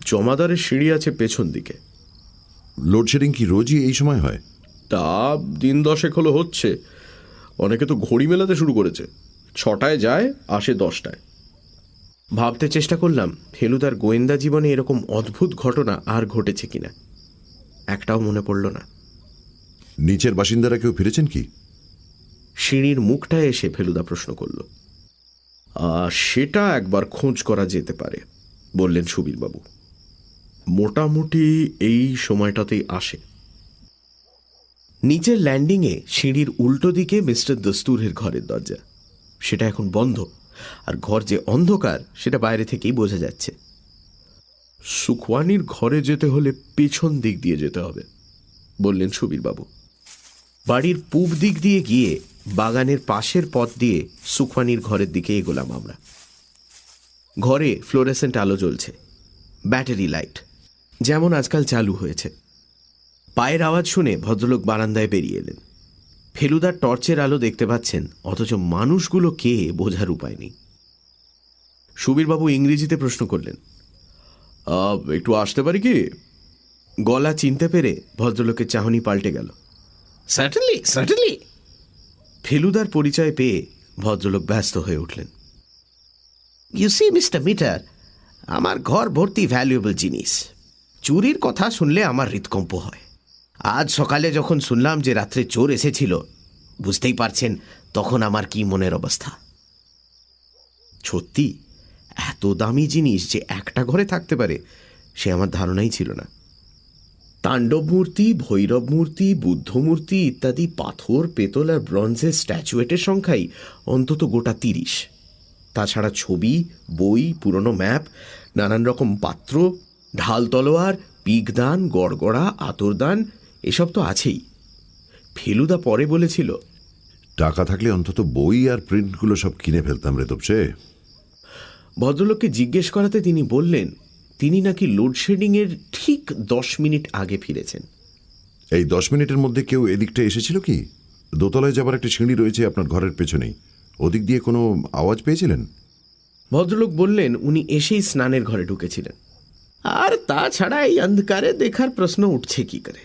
জমাদারের সিঁড়ি আছে পেছন দিকে। লোডশেডিং কি রোজই এই সময় হয়? তা দিন 10 হলো হচ্ছে। অনেকে তো ঘড়ি মেলাতে শুরু করেছে। 6টায় যায়, আসে 10টায়। ভাবতে চেষ্টা করলাম ফেলুদার গোয়েন্দা জীবনে এরকম অদ্ভুত ঘটনা আর ঘটেছে কিনা। একটাও মনে পড়ল না। নিচের বাসিন্দারা কেউ ফিরেছেন কি? সিঁড়ির মুখটায় এসে ফেলুদা প্রশ্ন করল। সেটা একবার খোঁজ করা যেতে পারে, বললেন সুবীরবাবু। মোটামুটি এই সময়টাতেই আসে। নিচের ল্যান্ডিংয়ে সিঁড়ির উল্টো দিকে মিস্টার দস্তুরের ঘরের দরজা। সেটা এখন বন্ধ, আর ঘর যে অন্ধকার সেটা বাইরে থেকেই বোঝা যাচ্ছে। সুখওয়ানির ঘরে যেতে হলে পেছন দিক দিয়ে যেতে হবে, বললেন সুবীরবাবু। বাড়ির পূব দিক দিয়ে গিয়ে বাগানের পাশের পথ দিয়ে সুখওয়ানির ঘরের দিকে এগোলাম আমরা। ঘরে ফ্লোরেসেন্ট আলো জ্বলছে, ব্যাটারি লাইট, যেমন আজকাল চালু হয়েছে। পায়ের আওয়াজ শুনে ভদ্রলোক বারান্দায় বেরিয়ে এলেন। ফেলুদার টর্চের আলো দেখতে পাচ্ছেন, অথচ মানুষগুলো কে বোঝার উপায় নেই। সুবীরবাবু ইংরেজিতে প্রশ্ন করলেন, একটু আসতে পারি কি? গলা চিনতে পেরে ভদ্রলোকের চাহনি পাল্টে গেল। Certainly certainly. ফেলুদার পরিচয় পেয়ে ভদ্রলোক ব্যস্ত হয়ে উঠলেন। ইউ সি মিস্টার মিটার, আমার ঘর ভর্তি ভ্যালুয়েবল জিনিস। চুরির কথা শুনলে আমার হৃদকম্প হয়। আজ সকালে যখন শুনলাম যে রাত্রে চোর এসেছিল, বুঝতেই পারছেন তখন আমার কি মনের অবস্থা। সত্যি এত দামি জিনিস যে একটা ঘরে থাকতে পারে সে আমার ধারণাই ছিল না। তাণ্ডব মূর্তি, ভৈরব মূর্তি, বুদ্ধ মূর্তি ইত্যাদি পাথর, পেতল আর ব্রঞ্জের স্ট্যাচুয়েটের সংখ্যাই অন্তত গোটা 30। তাছাড়া ছবি, বই, পুরনো ম্যাপ, নানান রকম পাত্র, ঢাল তলোয়ার, পিগদান, গড়গড়া, আতরদান, এসব তো আছেই। ফেলুদা পরে বলেছিল, টাকা থাকলে অন্তত বই আর প্রিন্টগুলো সব কিনে ফেলতাম রে তোপসে। ভদ্রলোককে জিজ্ঞেস করাতে তিনি বললেন তিনি নাকি লোডশেডিংয়ের ঠিক 10 মিনিট আগে ফিরেছেন। এই 10 মিনিটের মধ্যে কেউ এদিকটা এসেছিল কি? দোতলায় যাবার একটা সিঁড়ি রয়েছে আপনার ঘরের পেছনেই, ওদিক দিয়ে কোনো আওয়াজ পেয়েছিলেন? ভদ্রলোক বললেন উনি এসেই স্নানের ঘরে ঢুকেছিলেন। আর তাছাড়া এই অন্ধকারে দেখার প্রশ্ন উঠছে কি করে?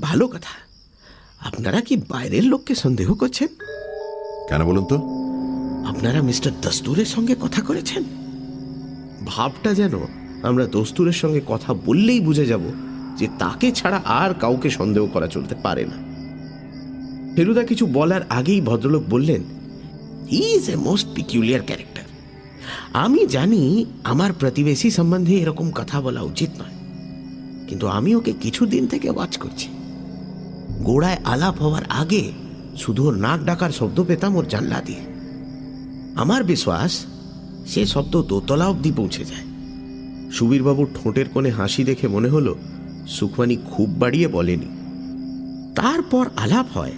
ভালো কথা। আপনারা কি বাইরের লোককে সন্দেহ করছেন? কেন বলুন তো? আপনারা মিস্টার দস্তুরের সঙ্গে কথা করেছেন? ভাবটা যেন আমরা দস্তুরের সঙ্গে কথা বললেই বুঝে যাব যে তাকে ছাড়া আর কাউকে সন্দেহ করা চলতে পারে না। ফেলুদা কিছু বলার আগেই ভদ্রলোক বললেন, he is a most peculiar character. আমি জানি আমার প্রতিবেশী সম্বন্ধে এরকম কথা বলা উচিত নয়, কিন্তু আমি ওকে কিছুদিন থেকে ওয়াচ করছি। গোড়ায় আলাপ হওয়ার আগে শুধু ওর নাক ডাকার শব্দ পেতাম ওর জানলা দিয়ে। আমার বিশ্বাস সে শব্দ দোতলা অবধি পৌঁছে যায়। সুবীরবাবুর ঠোঁটের কোণে হাসি দেখে মনে হলো সুখমানি খুব বাড়িয়ে বলেনি। তারপর আলাপ হয়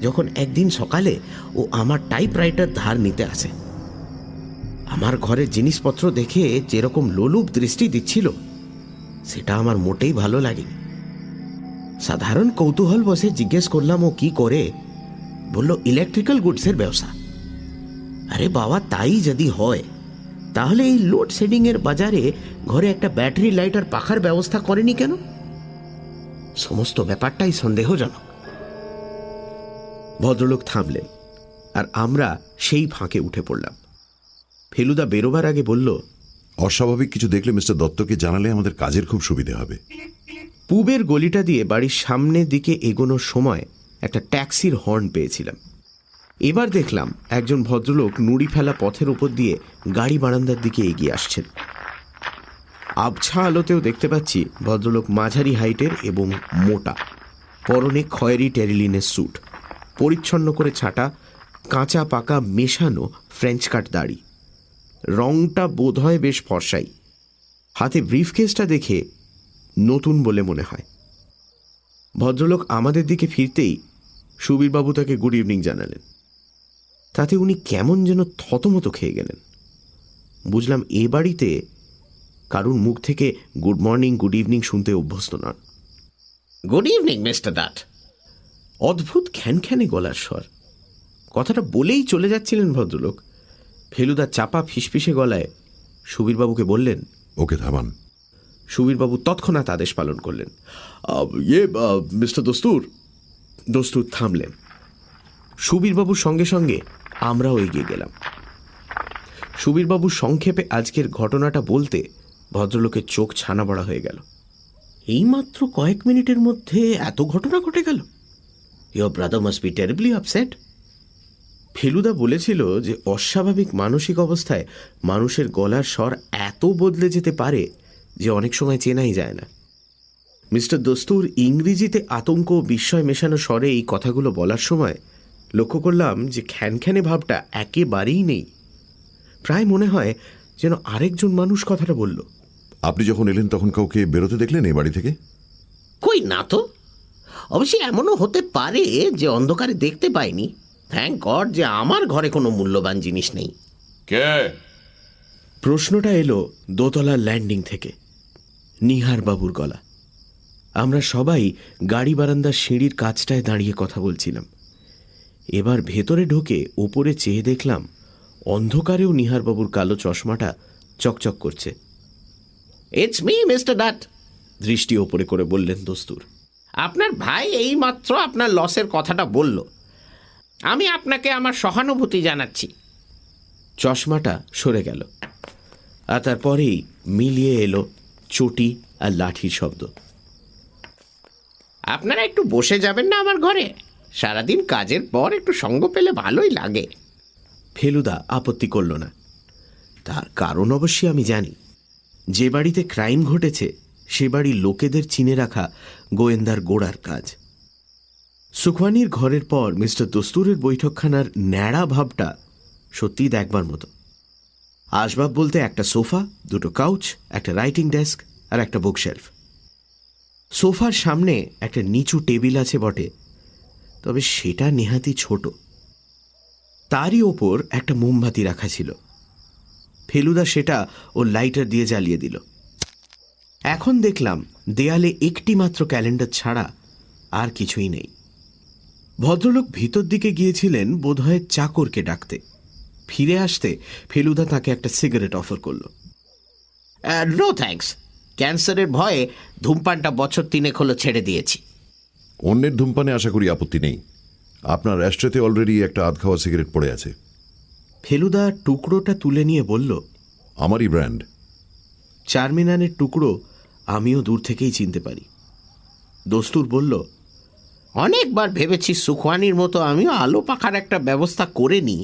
যখন একদিন সকালে ও আমার টাইপরাইটার ধার নিতে আসে। আমার ঘরের জিনিসপত্র দেখে যেরকম লোলুপ দৃষ্টি দিচ্ছিল সেটা আমার মোটেই ভালো লাগেনি। সাধারণ কৌতূহল বসে জিজ্ঞেস করলাম ও কি করে। বলল ইলেকট্রিক্যাল গুডসের ব্যবসা। আরে বাবা, তাই যদি হয় তাহলে এই লোডশেডিং এর বাজারে ঘরে একটা ব্যাটারি লাইট আর পাখার ব্যবস্থা করেনি কেন? সমস্ত ব্যাপারটাই সন্দেহজনক। ভদ্রলোক থামলেন আর আমরা সেই ফাঁকে উঠে পড়লাম। ফেলুদা বেরোবার আগে বলল, অস্বাভাবিক কিছু দেখলে মিস্টার দত্তকে জানালে আমাদের কাজের খুব সুবিধে হবে। পূবের গলিটা দিয়ে বাড়ির সামনের দিকে এগোনোর সময় একটা ট্যাক্সির হর্ন পেয়েছিলাম। এবার দেখলাম একজন ভদ্রলোক নুড়ি ফেলা পথের উপর দিয়ে গাড়ি বারান্দার দিকে এগিয়ে আসছেন। আবছা আলোতেও দেখতে পাচ্ছি ভদ্রলোক মাঝারি হাইটের এবং মোটা, পরনে খয়েরি টেরিলিনের স্যুট, পরিচ্ছন্ন করে ছাটা কাঁচা পাকা মেশানো ফ্রেঞ্চ কাট দাড়ি। রংটা বোধহয় বেশ ফর্সাই। হাতে ব্রিফকেসটা দেখে নতুন বলে মনে হয়। ভদ্রলোক আমাদের দিকে ফিরতেই সুবীরবাবু তাকে গুড ইভিনিং জানালেন। তাতে উনি কেমন যেন থতমতো খেয়ে গেলেন। বুঝলাম এ বাড়িতে কারুর মুখ থেকে গুড মর্নিং গুড ইভিনিং শুনতে অভ্যস্ত নন। Good evening mister Dutt. অদ্ভুত খ্যানখ্যানে গলার স্বর। কথাটা বলেই চলে যাচ্ছিলেন ভদ্রলোক, ফেলুদা চাপা ফিসফিসে গলায় সুবীরবাবুকে বললেন, ওকে থামান। সুবীরবাবু তৎক্ষণাৎ আদেশ পালন করলেন, মিস্টার দস্তুর। দস্তুর থামলেন। সুবীরবাবুর সঙ্গে সঙ্গে আমরাও এগিয়ে গেলাম। সুবীরবাবু সংক্ষেপে আজকের ঘটনাটা বলতে ভদ্রলোকের চোখ ছানা বড়া হয়ে গেল। এইমাত্র কয়েক মিনিটের মধ্যে এত ঘটনা ঘটে গেল। Your brother must be terribly upset. Feluda বলেছিল যে অস্বাভাবিক মানসিক অবস্থায় মানুষের গলার স্বর এত বদলে যেতে পারে যে অনেক সময় চেনাই যায় না। মিস্টার দস্তুর ইংরেজিতে আতঙ্ক ও বিস্ময় মেশানো স্বরে এই কথাগুলো বলার সময় লক্ষ্য করলাম যে খ্যানখ্যানে ভাবটা একেবারেই নেই। প্রায় মনে হয় যেন আরেকজন মানুষ কথাটা বলল। আপনি যখন এলেন তখন কাউকে বেরোতে দেখলেন এই বাড়ি থেকে? কই না তো। অবশ্যই এমনও হতে পারে যে অন্ধকারে দেখতে পাইনি। থ্যাংক গড যে আমার ঘরে কোনো মূল্যবান জিনিস নেই। কে? প্রশ্নটা এলো দোতলার ল্যান্ডিং থেকে। নিহার বাবুর গলা। আমরা সবাই গাড়ি বারান্দার সিঁড়ির কাছটায় দাঁড়িয়ে কথা বলছিলাম। এবার ভেতরে ঢোকে ওপরে চেয়ে দেখলাম অন্ধকারেও নিহারবাবুর কালো চশমাটা চকচক করছে। ইটস মি মিস্টার ডাট। দৃষ্টি ওপরে করে বললেন দস্তুর। আপনার ভাই এইমাত্র আপনার লসের কথাটা বলল। আমি আপনাকে আমার সহানুভূতি জানাচ্ছি। চশমাটা সরে গেল আর তারপরেই মিলিয়ে এলো চটি আর লাঠির শব্দ। আপনারা একটু বসে যাবেন না আমার ঘরে? সারাদিন কাজের পর একটু সঙ্গ পেলে ভালোই লাগে। ফেলুদা আপত্তি করল না। তার কারণ অবশ্যই আমি জানি। যে বাড়িতে ক্রাইম ঘটেছে সে বাড়ির লোকেদের চিনে রাখা গোয়েন্দার গোড়ার কাজ। সুখওয়ানির ঘরের পর মিস্টার দস্তুরের বৈঠকখানার ন্যাড়া ভাবটা সত্যিই দেখবার মতো। আসবাব বলতে একটা সোফা, দুটো কাউচ, একটা রাইটিং ডেস্ক আর একটা বুকশেলফ। সোফার সামনে একটা নিচু টেবিল আছে বটে, তবে সেটা নেহাতি ছোট। তারই ওপর একটা মোমবাতি রাখা ছিল। ফেলুদা সেটা ও লাইটার দিয়ে জ্বালিয়ে দিল। এখন দেখলাম দেয়ালে একটি মাত্র ক্যালেন্ডার ছাড়া আর কিছুই নেই। ভদ্রলোক ভিতর দিকে গিয়েছিলেন বোধহয় চাকরকে ডাকতে। ফিরে আসতে ফেলুদা তাকে একটা সিগারেট অফার করল। No thanks. ক্যান্সারের ভয়ে ধূমপানটা বছর 3 হলো ছেড়ে দিয়েছি। অন্যের ধূমপানে আশা করি আপত্তি নেই। আপনার অ্যাস্ট্রেতে অলরেডি একটা আধ খাওয়া সিগারেট পড়ে আছে। ফেলুদা টুকরোটা তুলে নিয়ে বলল, আমারই ব্র্যান্ড। চারমিনানের টুকরো আমিও দূর থেকেই চিনতে পারি। দস্তুর বলল, অনেকবার ভেবেছি সুখওয়ানির মতো আমিও আলো পাখার একটা ব্যবস্থা করে নিই।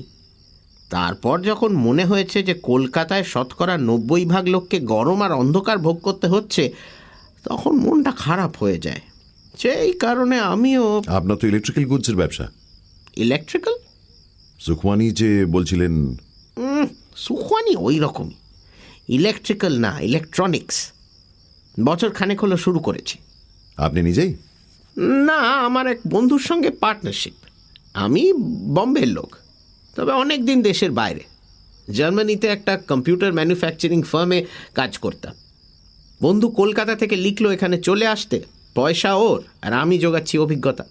তারপর যখন মনে হয়েছে যে কলকাতায় 90% লোককে গরম আর অন্ধকার ভোগ করতে হচ্ছে, তখন মনটা খারাপ হয়ে যায়। সেই কারণে আমিও আপনার তো ইলেকট্রিক্যাল গুডসের ব্যবসা। ইলেকট্রিক্যাল সুখমানি যে বলছিলেন, সুখওয়ানি ওই রকমই, ইলেকট্রিক্যাল না, ইলেকট্রনিক্স। বছর খানেক হলো শুরু করেছি। আপনি নিজেই? না, আমার এক বন্ধুর সঙ্গে পার্টনারশিপ। আমি বম্বের লোক, তবে অনেক দিন দেশের বাইরে। জার্মানিতে একটা কম্পিউটার ম্যানুফ্যাকচারিং ফার্মে কাজ করতাম। বন্ধু কলকাতা থেকে লিখলো এখানে চলে আসতে, পয়সা ওর আর আমি জোগাচ্ছি অভিজ্ঞতা।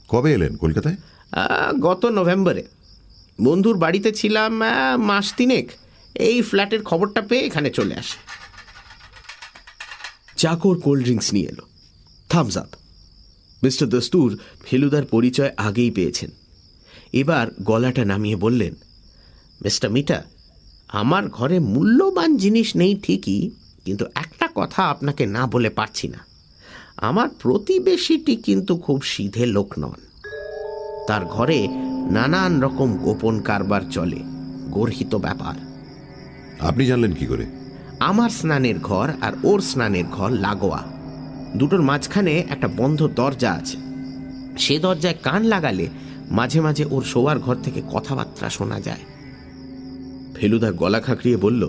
কবে এলেন কলকাতায়? গত নভেম্বরে। বন্ধুর বাড়িতে ছিলাম মাস তিনেক, এই ফ্ল্যাটের খবরটা পেয়ে এখানে চলে আসে। চাকর কোল্ড ড্রিঙ্কস নিয়ে এলো, থামস আপ। মিস্টার দস্তুর ফেলুদার পরিচয় আগেই পেয়েছেন। এবার গলাটা নামিয়ে বললেন, মিস্টার মিটা, আমার ঘরে মূল্যবান জিনিস নেই ঠিকই, কিন্তু একটা কথা আপনাকে না বলে পারছি না। আমার প্রতিবেশীটি কিন্তু খুব সিধে লোক নন। তার ঘরে নানান রকম গোপন কারবার চলে, গর্হিত ব্যাপার। আপনি জানলেন কি করে? আমার স্নানের ঘর আর ওর স্নানের ঘর লাগোয়া, দুটোর মাঝখানে একটা বন্ধ দরজা আছে। সে দরজায় কান লাগালে মাঝে মাঝে ওর শোয়ার ঘর থেকে কথাবার্তা শোনা যায়। ফেলুদা গলা খাঁকড়িয়ে বলল,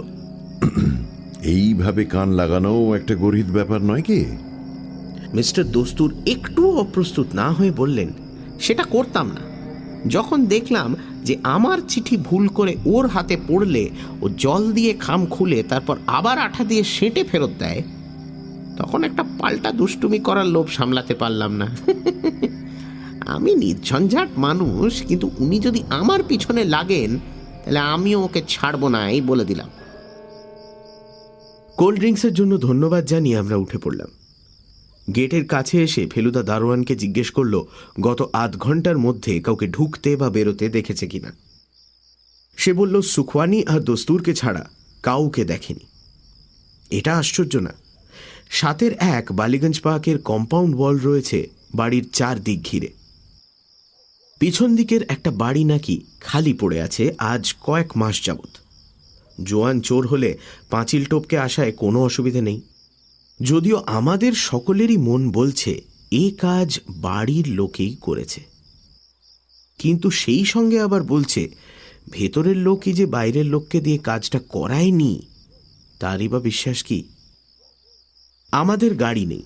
এইভাবে কান লাগানোও একটা গর্হিত ব্যাপার নয় কি? মিস্টার দস্তুর একটু অপ্রস্তুত না হয়ে বললেন, সেটা করতাম না। যখন দেখলাম যে আমার চিঠি ভুল করে ওর হাতে পড়লে ও জল দিয়ে খাম খুলে তারপর আবার আঠা দিয়ে সেঁটে ফেরত দেয়, তখন একটা পাল্টা দুষ্টুমি করার লোভ সামলাতে পারলাম না। আমি নির্ঝঞ্ঝাট মানুষ, কিন্তু উনি যদি আমার পিছনে লাগেন তাহলে আমিও ওকে ছাড়বো না, এই বলে দিলাম। কোল্ড ড্রিঙ্কসের জন্য ধন্যবাদ জানিয়ে আমরা উঠে পড়লাম। গেটের কাছে এসে ফেলুদা দারোয়ানকে জিজ্ঞেস করল গত আধ ঘন্টার মধ্যে কাউকে ঢুকতে বা বেরোতে দেখেছে কিনা। সে বলল সুখওয়ানি আর দস্তুরকে ছাড়া কাউকে দেখেনি। এটা আশ্চর্য না। 7-1 বালিগঞ্জ পার্কের কম্পাউন্ড ওয়াল রয়েছে বাড়ির 4 দিক ঘিরে। পিছন দিকের একটা বাড়ি নাকি খালি পড়ে আছে আজ কয়েক মাস যাবৎ। জোয়ান চোর হলে পাঁচিল টপকে আসায় কোনো অসুবিধে নেই, যদিও আমাদের সকলেরই মন বলছে এ কাজ বাড়ির লোকেই করেছে। কিন্তু সেই সঙ্গে আবার বলছে ভেতরের লোকই যে বাইরের লোককে দিয়ে কাজটা করায়নি, তারই বা বিশ্বাস কি? আমাদের গাড়ি নেই।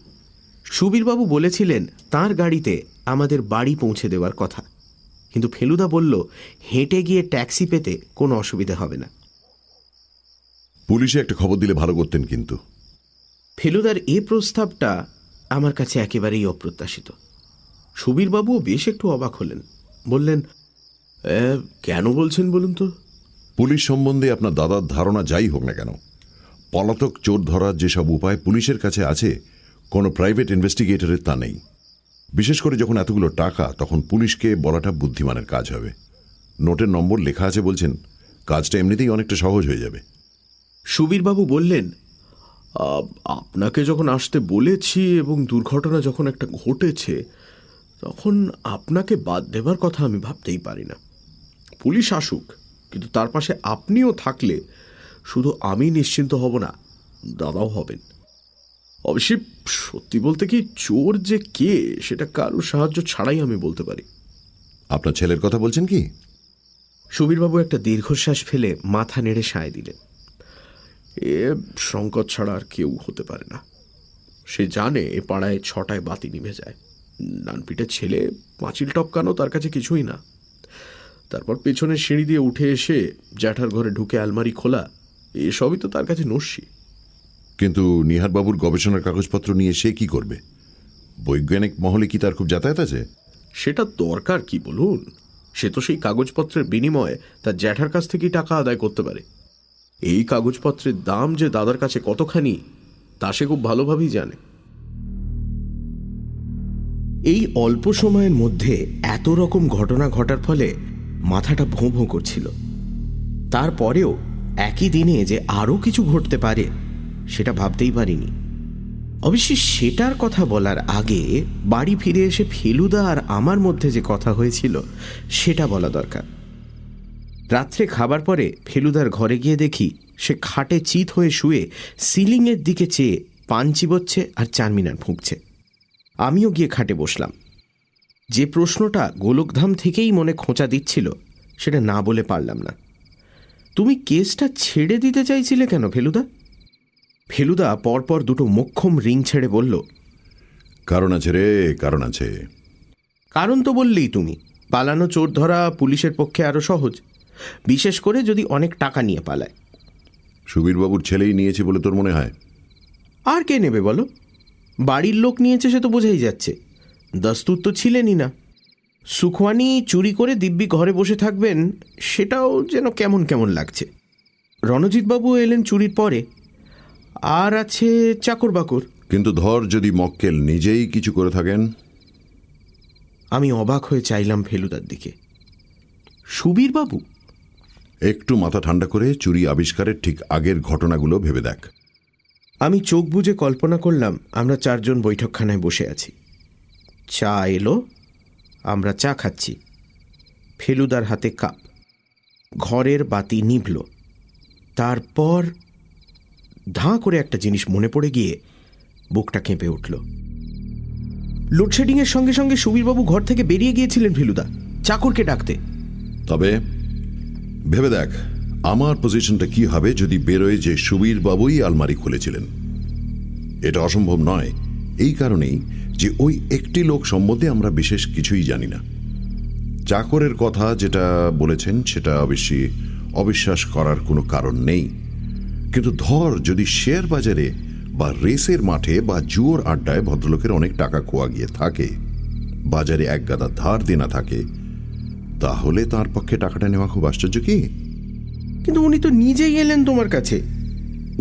সুবীরবাবু বলেছিলেন তার গাড়িতে আমাদের বাড়ি পৌঁছে দেওয়ার কথা, কিন্তু ফেলুদা বলল হেঁটে গিয়ে ট্যাক্সি পেতে কোনো অসুবিধা হবে না। পুলিশে একটা খবর দিলে ভালো করতেন কিন্তু। ফেলুদার এ প্রস্তাবটা আমার কাছে একেবারেই অপ্রত্যাশিত। সুবীরবাবুও বেশ একটু অবাক হলেন, বললেন, কেন বলছেন বলুন তো? পুলিশ সম্বন্ধে আপনার দাদার ধারণা যাই হোক না কেন, পলাতক চোর ধরার যেসব উপায় পুলিশের কাছে আছে, কোনো প্রাইভেট ইনভেস্টিগেটরের তা নেই। বিশেষ করে যখন এতগুলো টাকা, তখন পুলিশকে বলাটা বুদ্ধিমানের কাজ হবে। নোটের নম্বর লেখা আছে বলছেন, কাজটা এমনিতেই অনেকটা সহজ হয়ে যাবে। সুবীরবাবু বললেন, আপনাকে যখন আসতে বলেছি এবং দুর্ঘটনা যখন একটা ঘটেছে, তখন আপনাকে বাদ দেবার কথা আমি ভাবতেই পারি না। পুলিশ আসুক, কিন্তু তার পাশে আপনিও থাকলে শুধু আমি নিশ্চিন্ত হব না, দাদাও হবেন। অবশ্যই সত্যি বলতে কি, চোর যে কে সেটা কারোর সাহায্য ছাড়াই আমি বলতে পারি। আপনার ছেলের কথা বলছেন কি? সুবীরবাবু একটা দীর্ঘশ্বাস ফেলে মাথা নেড়ে সায় দিলেন। এ শঙ্কর ছাড়া আর কেউ হতে পারে না। সে জানে এ পাড়ায় 6টায় বাতি নিভে যায়। ডানপিটের ছেলে, পাঁচিল টপকানো তার কাছে কিছুই না। তারপর পেছনের সিঁড়ি দিয়ে উঠে এসে জ্যাঠার ঘরে ঢুকে আলমারি খোলা, এসবই তো তার কাছে নস্যি। কিন্তু নিহারবাবুর গবেষণার কাগজপত্র নিয়ে সে কি করবে? বৈজ্ঞানিক মহলে কি তার খুব যাতায়াত আছে? সেটা দরকার কি বলুন? সে তো সেই কাগজপত্রের বিনিময়ে তার জ্যাঠার কাছ থেকেই টাকা আদায় করতে পারে। এই কাগজপত্রের দাম যে দাদার কাছে কতখানি তা সে খুব ভালোভাবেই জানে। এই অল্প সময়ের মধ্যে এত রকম ঘটনা ঘটার ফলে মাথাটা ভোঁ ভোঁ করছিল। তারপরেও একই দিনে যে আরও কিছু ঘটতে পারে সেটা ভাবতেই পারিনি। অবশ্যই সেটার কথা বলার আগে বাড়ি ফিরে এসে ফেলুদা আর আমার মধ্যে যে কথা হয়েছিল সেটা বলা দরকার। রাত্রে খাবার পরে ফেলুদার ঘরে গিয়ে দেখি সে খাটে চিত হয়ে শুয়ে সিলিংয়ের দিকে চেয়ে পান চিবোচ্ছে আর চারমিনার ফুঁকছে। আমিও গিয়ে খাটে বসলাম। যে প্রশ্নটা গোলকধাম থেকেই মনে খোঁচা দিচ্ছিল সেটা না বলে পারলাম না। তুমি কেসটা ছেড়ে দিতে চাইছিলে কেন ফেলুদা? ফেলুদা পরপর দুটো মোক্ষম রিং ছেড়ে বলল, কারণ আছে রে, কারণ আছে। কারণ তো বললেই তুমি, পালানো চোর ধরা পুলিশের পক্ষে আরো সহজ, বিশেষ করে যদি অনেক টাকা নিয়ে পালায়। সুবীরবাবুর ছেলেই নিয়েছে বলে তোর মনে হয়? আর কে নেবে বলো? বাড়ির লোক নিয়েছে সে তো বোঝাই যাচ্ছে, দস্তুর তো ছিলেনই না। সুখওয়ানি চুরি করে দিব্যি ঘরে বসে থাকবেন, সেটাও যেন কেমন কেমন লাগছে। রণজিৎবাবু এলেন চুরির পরে, আর আছে চাকর বাকর। কিন্তু ধর যদি মক্কেল নিজেই কিছু করে থাকেন? আমি অবাক হয়ে চাইলাম ফেলুদার দিকে। সুবীরবাবু? একটু মাথা ঠান্ডা করে চুরি আবিষ্কারের ঠিক আগের ঘটনাগুলো ভেবে দেখ। আমি চোখ বুজে কল্পনা করলাম আমরা চারজন বৈঠকখানায় বসে আছি। চা এলো, আমরা চা খাচ্ছি। ফেলুদার হাতে কাপ, ঘরের বাতি নিভল। তারপর ধাঁ করে একটা জিনিস মনে পড়ে গিয়ে বুকটা কেঁপে উঠল। লোডশেডিংয়ের সঙ্গে সঙ্গে সুবীরবাবু ঘর থেকে বেরিয়ে গিয়েছিলেন ফেলুদা, চাকরকে ডাকতে। তবে ভেবে দেখ আমার পজিশনটা কি হবে যদি বেরোয় যে সুবীরবাবুই আলমারি খুলেছিলেন। এটা অসম্ভব নয়, এই কারণেই যে ওই একটি লোক সম্বন্ধে আমরা বিশেষ কিছুই জানি না। চাকরের কথা যেটা বলেছেন সেটা অবশ্যই অবিশ্বাস করার কোনো কারণ নেই। কিন্তু ধর যদি শেয়ার বাজারে বা রেসের মাঠে বা জুয়োর আড্ডায় ভদ্রলোকের অনেক টাকা খোয়া গিয়ে থাকে, বাজারে এক গাদা ধার দেনা থাকে, তাহলে তার পক্ষে টাকাটা নেওয়া খুব আশ্চর্য কি? কিন্তু উনি তো নিজেই এলেন তোমার কাছে,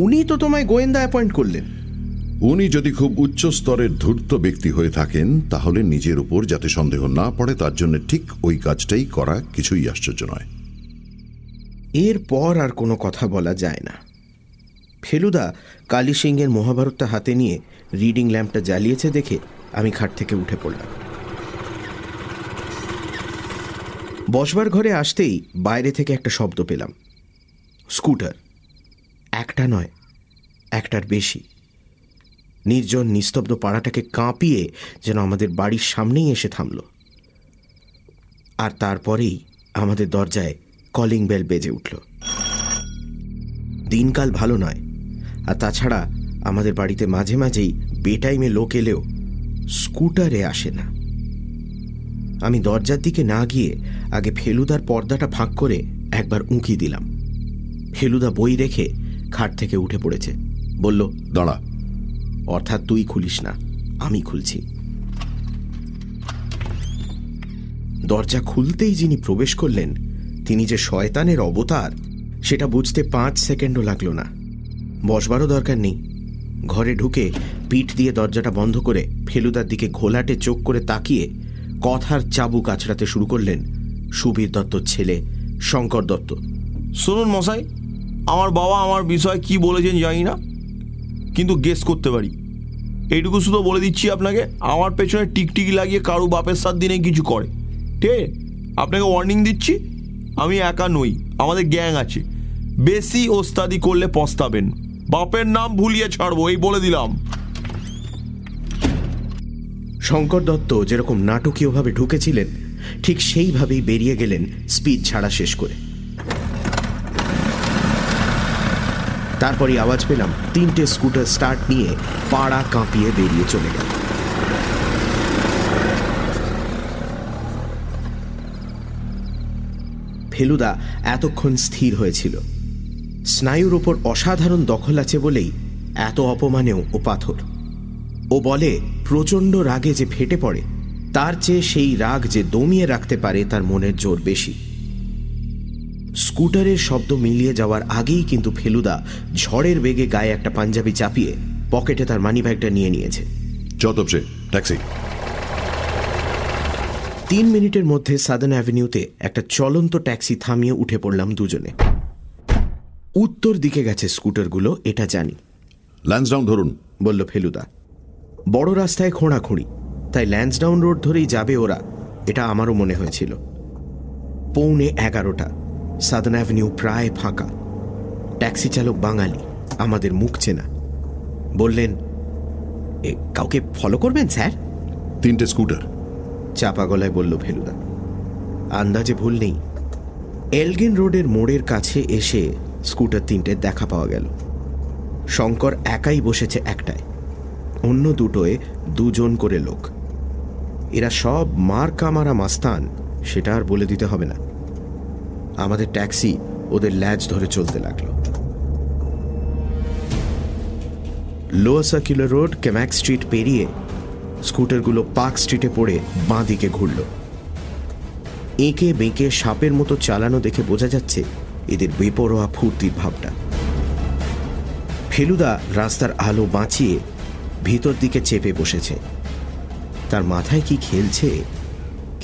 উনি তো তোমায় গোয়েন্দা অ্যাপয়েন্ট করলেন। উনি যদি খুব উচ্চ স্তরের ধূর্ত ব্যক্তি হয়ে থাকেন তাহলে নিজের উপর যাতে সন্দেহ না পড়ে তার জন্য ঠিক ওই কাজটাই করা কিছুই আশ্চর্য নয়। এরপর আর কোনো কথা বলা যায় না। ফেলুদা কালী সিংহের মহাভারতটা হাতে নিয়ে রিডিং ল্যাম্পটা জ্বালিয়েছে দেখে আমি খাট থেকে উঠে পড়লাম। বসবার ঘরে আসতেই বাইরে থেকে একটা শব্দ পেলাম। স্কুটার। একটা নয়, একটার বেশি। নির্জন নিস্তব্ধ পাড়াটাকে কাঁপিয়ে যেন আমাদের বাড়ির সামনেই এসে থামল। আর তারপরেই আমাদের দরজায় কলিং বেল বেজে উঠল। দিনকাল ভালো নয়, আর তাছাড়া আমাদের বাড়িতে মাঝে মাঝেই বেটাইমে লোক এলেও স্কুটারে আসে না। আমি দরজার দিকে না গিয়ে আগে ফেলুদার পর্দাটা ফাঁক করে একবার উঁকি দিলাম। ফেলুদা বই রেখে খাট থেকে উঠে পড়েছে, বলল, দাঁড়া। অর্থাৎ তুই খুলিস না, আমি খুলছি। দরজা খুলতেই যিনি প্রবেশ করলেন তিনি যে শয়তানের অবতার সেটা বুঝতে 5 সেকেন্ডও লাগলো না। বসবারও দরকার নেই। ঘরে ঢুকে পিঠ দিয়ে দরজাটা বন্ধ করে ফেলুদার দিকে ঘোলাটে চোখ করে তাকিয়ে কথার চাবুক আছড়াতে শুরু করলেন সুবীর দত্তর ছেলে শঙ্কর দত্ত। শুনুন মশাই, আমার বাবা আমার বিষয়ে কি বলেছেন জানি না, কিন্তু গেস করতে পারি। এইটুকু শুধু বলে দিচ্ছি আপনাকে, আমার পেছনে টিকটিকি লাগিয়ে কারু বাপের সাত দিনে কিছু করে। ঠিক আছে, আপনাকে ওয়ার্নিং দিচ্ছি, আমি একা নই, আমাদের গ্যাং আছে। বেশি ওস্তাদি করলে পস্তাবেন। বাপের নাম ভুলিয়ে ছাড়বো, এই বলে দিলাম। শঙ্কর দত্ত যেরকম নাটকীয়ভাবে ঢুকেছিলেন ঠিক সেইভাবেই বেরিয়ে গেলেন স্পিড ছাড়া শেষ করে। তারপরই আওয়াজ পেলাম 3টে স্কুটার স্টার্ট নিয়ে পাড়া কাঁপিয়ে বেরিয়ে চলে গেল। ফেলুদা এতক্ষণ স্থির হয়েছিল। স্নায়ুর ওপর অসাধারণ দখল আছে বলেই এত অপমানেও ও পাথর। ও বলে প্রচণ্ড রাগে যে ফেটে পড়ে তার চেয়ে সেই রাগ যে দমিয়ে রাখতে পারে তার মনের জোর বেশি। স্কুটারের শব্দ মিলিয়ে যাওয়ার আগেই কিন্তু ফেলুদা ঝড়ের বেগে গায়ে একটা পাঞ্জাবি চাপিয়ে পকেটে তার মানিব্যাগটা নিয়ে নিয়েছে। চতপসে ট্যাক্সি। 3 মিনিটের মধ্যে সাদার্ন অ্যাভিনিউতে একটা চলন্ত ট্যাক্সি থামিয়ে উঠে পড়লাম দুজনে। উত্তর দিকে গেছে স্কুটারগুলো এটা জানি। ল্যান্সডাউন ধরুন, বলল ফেলুদা। বড় রাস্তায় খোঁড়াখুঁড়ি, তাই ল্যান্সডাউন রোড ধরেই যাবে ওরা, এটা আমারও মনে হয়েছিল। 11:15, সাদার্ন অ্যাভিনিউ প্রায় ফাঁকা। ট্যাক্সি চালক বাঙালি, আমাদের মুখ চেনা। বললেন, কাউকে ফলো করবেন স্যার? 3টে স্কুটার। চাপা গলায় বলল ফেলুদা। আন্দাজে ভুল নেই। এলগিন রোডের মোড়ের কাছে এসে স্কুটার 3টে দেখা পাওয়া গেল। শঙ্কর একাই বসেছে একটায়, অন্য দুটোয় 2 জন করে লোক। এরা সব মার্কা মারা মাস্তান, সেটা আর বলে দিতে হবে না। আমাদের ট্যাক্সি ওদের ল্যাজ ধরে চলতে লাগলো। লোয়ার সার্কুলার রোড, কেম্যাক স্ট্রিট পেরিয়ে স্কুটারগুলো পার্ক স্ট্রিটে পড়ে বাঁ দিকে ঘুরল। এঁকে বেঁকে সাপের মতো চালানো দেখে বোঝা যাচ্ছে এদের বেপরোয়া ফুর্তির ভাবটা। ফেলুদা রাস্তার আলো বাঁচিয়ে ভিতর দিকে চেপে বসেছে। তার মাথায় কি খেলছে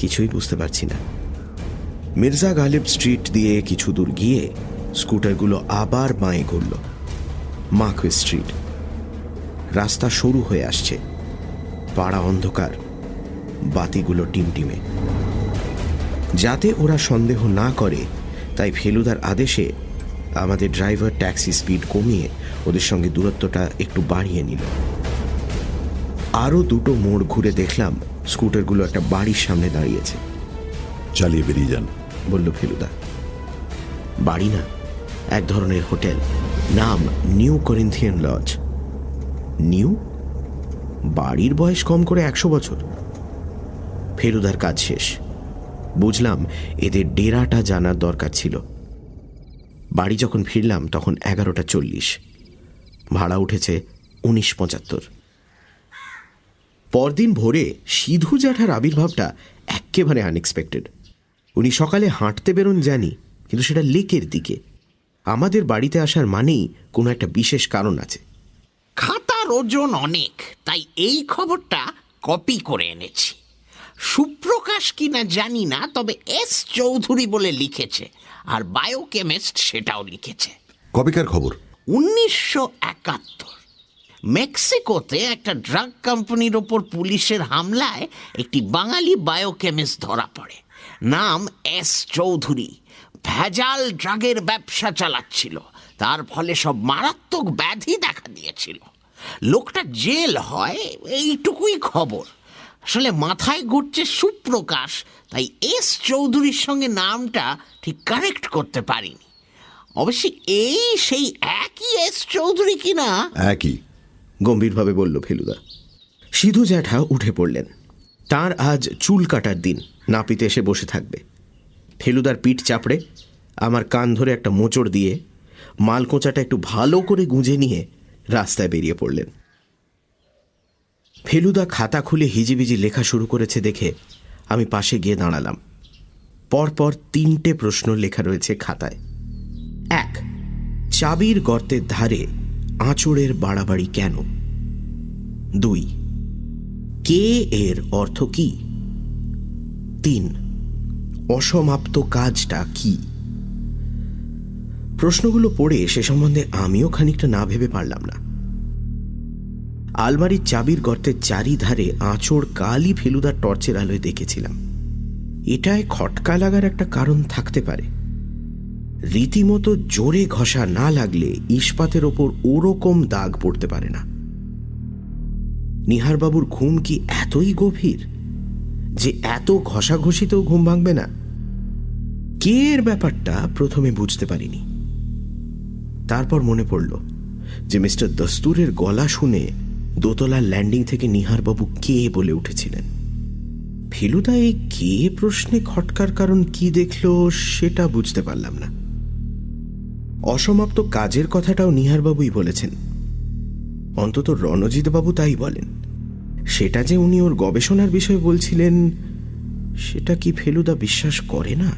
কিছুই বুঝতে পারছি না। মির্জা গালিব স্ট্রিট দিয়ে কিছু দূর গিয়ে স্কুটারগুলো আবার বাঁয়ে ঘুরল। Marquis street. রাস্তা সরু হয়ে আসছে, পাড়া অন্ধকার, বাতিগুলো টিমটিমে। যাতে ওরা সন্দেহ না করে তাই ফেলুদার আদেশে আমাদের ড্রাইভার ট্যাক্সি স্পিড কমিয়ে ওদের সঙ্গে দূরত্বটা একটু বাড়িয়ে নিল। আরও 2টো মোড় ঘুরে দেখলাম স্কুটারগুলো একটা বাড়ির সামনে দাঁড়িয়েছে। চালিয়ে বেরিয়ে যান, বলল ফেলুদা। বাড়ি না, এক ধরনের হোটেল, নাম নিউ করিন্থিয়ান লজ। নিউ? বাড়ির বয়স কম করে 100 বছর। ফেলুদার কাজ শেষ। বুঝলাম এদের ডেরাটা জানার দরকার ছিল। বাড়ি যখন ফিরলাম তখন 11:40। ভাড়া উঠেছে 1975। পরদিন ভোরে সিধু জ্যাঠার আবির্ভাবটা একেবারে আনএক্সপেক্টেড। উনি সকালে হাঁটতে বেরোন জানি, কিন্তু সেটা লেকের দিকে। আমাদের বাড়িতে আসার মানেই কোনো একটা বিশেষ কারণ আছে। খাতার ওজন অনেক, তাই এই খবরটা কপি করে এনেছি। সুপ্রকাশ কিনা জানি না, তবে এস চৌধুরী বলে লিখেছে, আর বায়োকেমিস্ট সেটাও লিখেছে। কবেকার খবর? 1971। মেক্সিকোতে একটা ড্রাগ কোম্পানির ওপর পুলিশের হামলায় একটি বাঙালি বায়োকেমিস্ট ধরা পড়ে। নাম এস চৌধুরী। ভেজাল ড্রাগের ব্যবসা চালাচ্ছিল, তার ফলে সব মারাত্মক ব্যাধি দেখা দিয়েছিল। লোকটা জেল হয়, এইটুকুই খবর। আসলে মাথায় ঘুরছে সুপ্রকাশ, তাই এস চৌধুরীর সঙ্গে নামটা ঠিক কানেক্ট করতে পারিনি। অবশ্যই এই সেই একই এস চৌধুরী কিনা। একই, গম্ভীরভাবে বলল ফেলুদা। সিধু জ্যাঠা উঠে পড়লেন। তার আজ চুল কাটার দিন, নাপিতে এসে বসে থাকবে। ফেলুদার পিঠ চাপড়ে আমার কান ধরে একটা মোচড় দিয়ে মালকোঁচাটা একটু ভালো করে গুঁজে নিয়ে রাস্তায় বেরিয়ে পড়লেন। ফেলুদা খাতা খুলে হিজিবিজি লেখা শুরু করেছে দেখে আমি পাশে গিয়ে দাঁড়ালাম। পরপর 3টে প্রশ্ন লেখা রয়েছে খাতায়। 1. চাবির গর্তের ধারে আঁচড়ের বাড়াবাড়ি কেন? 2. কে এর অর্থ কি? 3. অসমাপ্ত কাজটা কি? প্রশ্নগুলো পড়ে সে সম্বন্ধে আমিও খানিকটা না ভেবে পারলাম না। আলমারির চাবির গর্তের চারিধারে আঁচড় কালই ফেলুদার টর্চের আলোয় দেখেছিলাম। এটায় খটকা লাগার একটা কারণ থাকতে পারে। রীতিমতো জোরে ঘষা না লাগলে ইস্পাতের ওপর ওরকম দাগ পড়তে পারে না। নিহারবাবুর ঘুম কি এতই গভীর যে এত ঘষাঘষিতেও ঘুম ভাঙবে না? কে এর ব্যাপারটা প্রথমে বুঝতে পারিনি। তারপর মনে পড়ল যে মিস্টার দস্তুরের গলা শুনে দোতলার ল্যান্ডিং থেকে নিহারবাবু কে বলে উঠেছিলেন। ফেলুদা এই কে প্রশ্নে খটকার কারণ কি দেখল সেটা বুঝতে পারলাম না। অসমাপ্ত কাজের কথাটাও নিহারবাবুই বলেছেন, অন্তত রণজিৎবাবু তাই বলেন। সেটা যে উনি ওর গবেষণার বিষয় বলছিলেন সেটা কি ফেলুদা বিশ্বাস করে না?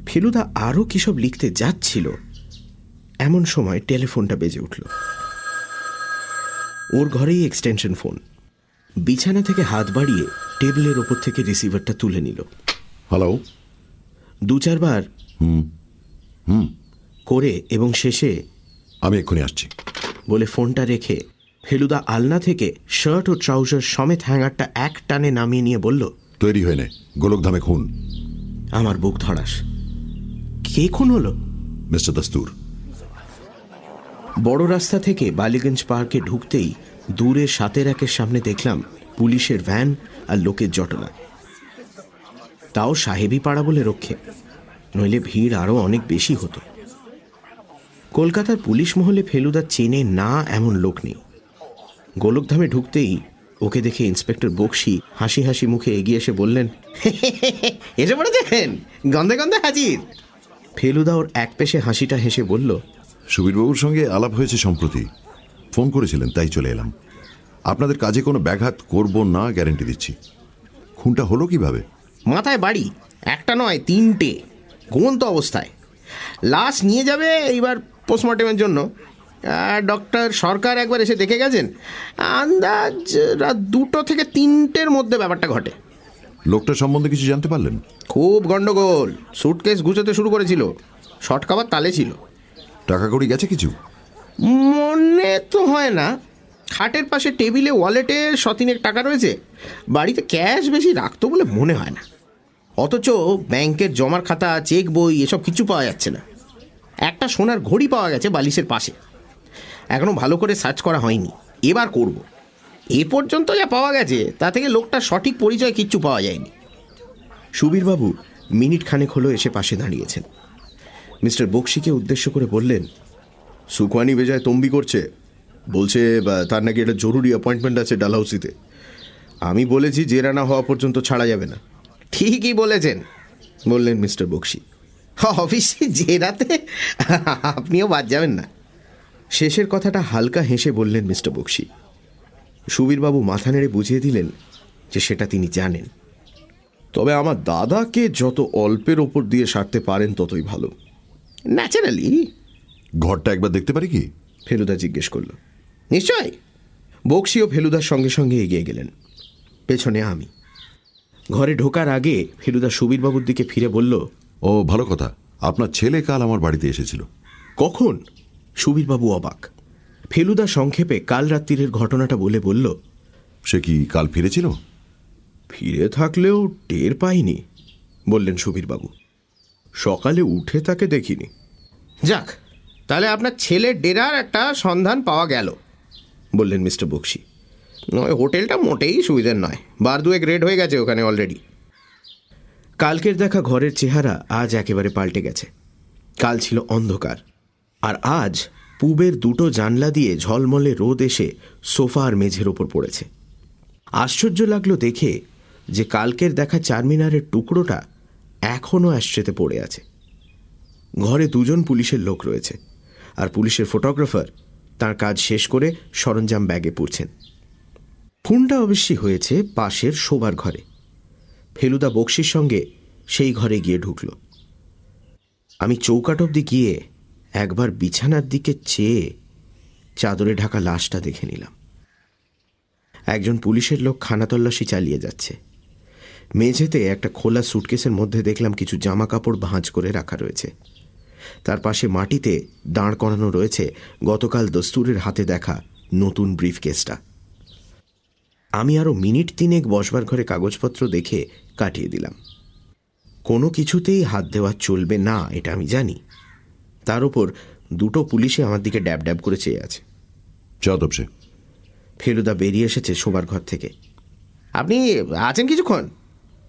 ফেলুদা আরও কিসব লিখতে যাচ্ছিল, এমন সময় টেলিফোনটা বেজে উঠল। ওর ঘরেই এক্সটেনশন ফোন। বিছানা থেকে হাত বাড়িয়ে টেবিলের ওপর থেকে রিসিভারটা তুলে নিল। হ্যালো। 2-4 বার করে এবং শেষে আমি এক্ষুনি আসছি বলে ফোনটা রেখে ফেলুদা আলনা থেকে শার্ট ও ট্রাউজার সমেত হ্যাঙ্গারটা এক টানে নামিয়ে নিয়ে বলল, তৈরি হয়ে নে, গোলকধামে খুন। আমার বুক ধড়াস। কে খুন হলো? মিস্টার দাস্তুর। বড় রাস্তা থেকে বালিগঞ্জ পার্কে ঢুকতেই দূরে 7-1-এর সামনে দেখলাম পুলিশের ভ্যান আর লোকের জটলা। তাও সাহেবী পাড়া বলে রক্ষে, নইলে ভিড় আরও অনেক বেশি হতো। কলকাতার পুলিশ মহলে ফেলুদা চেনে না এমন লোক নেই। গোলকধামে ঢুকতেই ওকে দেখে ইন্সপেক্টর বক্সি হাসি হাসি মুখে এগিয়ে এসে বললেন, এসে পড়েছেন, গন্ধে গন্ধে হাজির। ফেলুদা ওর এক পেশে হাসিটা হেসে বলল, সুবীরবাবুর সঙ্গে আলাপ হয়েছে সম্প্রতি, ফোন করেছিলেন, তাই চলে এলাম। আপনাদের কাজে কোনো ব্যাঘাত করব না, গ্যারেন্টি দিচ্ছি। খুনটা হলো কিভাবে? মাথায় বাড়ি, একটা নয় 3টে, ঘুমন্ত অবস্থায়। লাশ নিয়ে যাবে এইবার পোস্টমর্টেমের জন্য। ডক্টর সরকার একবার এসে দেখে গেছেন। আন্দাজ রাত 2 থেকে 3টের মধ্যে ব্যাপারটা ঘটে। লোকটা সম্বন্ধে কিছু জানতে পারলেন? খুব গন্ডগোল, সুটকেস গুছোতে শুরু করেছিল, শর্ট খাবার তালে ছিল। টাকা কড়ি গেছে কিছু? মনে তো হয় না। খাটের পাশে টেবিলে ওয়ালেটে 100-3 টাকা রয়েছে। বাড়িতে ক্যাশ বেশি রাখতো বলে মনে হয় না। অথচ ব্যাংকের জমার খাতা, চেক বই এসব কিছু পাওয়া যাচ্ছে না। একটা সোনার ঘড়ি পাওয়া গেছে বালিশের পাশে। এখনও ভালো করে সার্চ করা হয়নি, এবার করব। এ পর্যন্ত যা পাওয়া গেছে তা থেকে লোকটার সঠিক পরিচয় কিচ্ছু পাওয়া যায়নি। সুবীরবাবু মিনিট খানেক হলো এসে পাশে দাঁড়িয়েছেন। মিস্টার বক্সিকে উদ্দেশ্য করে বললেন, সুকওয়ানি বেজায় তম্বি করছে, বলছে তার নাকি একটা জরুরি অ্যাপয়েন্টমেন্ট আছে ডালহাউসিতে। আমি বলেছি জেরা না হওয়া পর্যন্ত ছাড়া যাবে না। ঠিকই বলেছেন, বললেন মিস্টার বক্সি। অফিসে জেরাতে আপনিও বাদ যাবেন না। শেষের কথাটা হালকা হেসে বললেন মিস্টার বক্সি। সুবীরবাবু মাথা নেড়ে বুঝিয়ে দিলেন যে সেটা তিনি জানেন। তবে আমার দাদাকে যত অল্পের ওপর দিয়ে সারতে পারেন ততই ভালো। ন্যাচারালি। ঘরটা একবার দেখতে পারি কি? ফেলুদা জিজ্ঞেস করল। নিশ্চয়। বক্সিও ফেলুদার সঙ্গে সঙ্গে এগিয়ে গেলেন, পেছনে আমি। ঘরে ঢোকার আগে ফেলুদা সুবীরবাবুর দিকে ফিরে বলল, ও ভালো কথা, আপনার ছেলে কাল আমার বাড়িতে এসেছিল। কখন? সুবীরবাবু অবাক। ফেলুদা সংক্ষেপে কাল রাত্রিরের ঘটনাটা বলে বলল, সে কি কাল ফিরেছিল? ফিরে থাকলেও টের পাইনি, বললেন সুবীরবাবু। সকালে উঠে তাকে দেখিনি। যাক, তাহলে আপনার ছেলের ডেরার একটা সন্ধান পাওয়া গেল, বললেন মিস্টার বক্সি। নয়, হোটেলটা মোটেই সুবিধের নয়, 2 রেড হয়ে গেছে ওখানে অলরেডি। কালকের দেখা ঘরের চেহারা আজ একেবারে পাল্টে গেছে। কাল ছিল অন্ধকার, আর আজ পূবের 2টো জানলা দিয়ে ঝলমলে রোদ এসে সোফা আর মেঝের ওপর পড়েছে। আশ্চর্য লাগলো দেখে যে কালকের দেখা চারমিনারের টুকরোটা এখনও অ্যাশট্রেতে পড়ে আছে। ঘরে 2জন পুলিশের লোক রয়েছে, আর পুলিশের ফটোগ্রাফার তার কাজ শেষ করে সরঞ্জাম ব্যাগে পুরছেন। খুনটা অবশ্যই হয়েছে পাশের শোবার ঘরে। ফেলুদা বক্সির সঙ্গে সেই ঘরে গিয়ে ঢুকল। আমি চৌকাঠ অবধি গিয়ে একবার বিছানার দিকে চেয়ে চাদরে ঢাকা লাশটা দেখে নিলাম। একজন পুলিশের লোক খানা তল্লাশি চালিয়ে যাচ্ছে। মেঝেতে একটা খোলা সুটকেসের মধ্যে দেখলাম কিছু জামা কাপড় ভাঁজ করে রাখা রয়েছে। তার পাশে মাটিতে দাঁড় করানো রয়েছে গতকাল দস্তুরের হাতে দেখা নতুন ব্রিফকেসটা। আমি আরও মিনিট 3 বসবার ঘরে কাগজপত্র দেখে কাটিয়ে দিলাম। কোনো কিছুতেই হাত দেওয়া চলবে না, এটা আমি জানি। তার উপর 2টো পুলিশে আমার দিকে ড্যাব ড্যাব করে চেয়ে আছে। যাদব সে। ফেলুদা বেরিয়ে এসেছে শোবার ঘর থেকে। আপনি আছেন কিছুক্ষণ?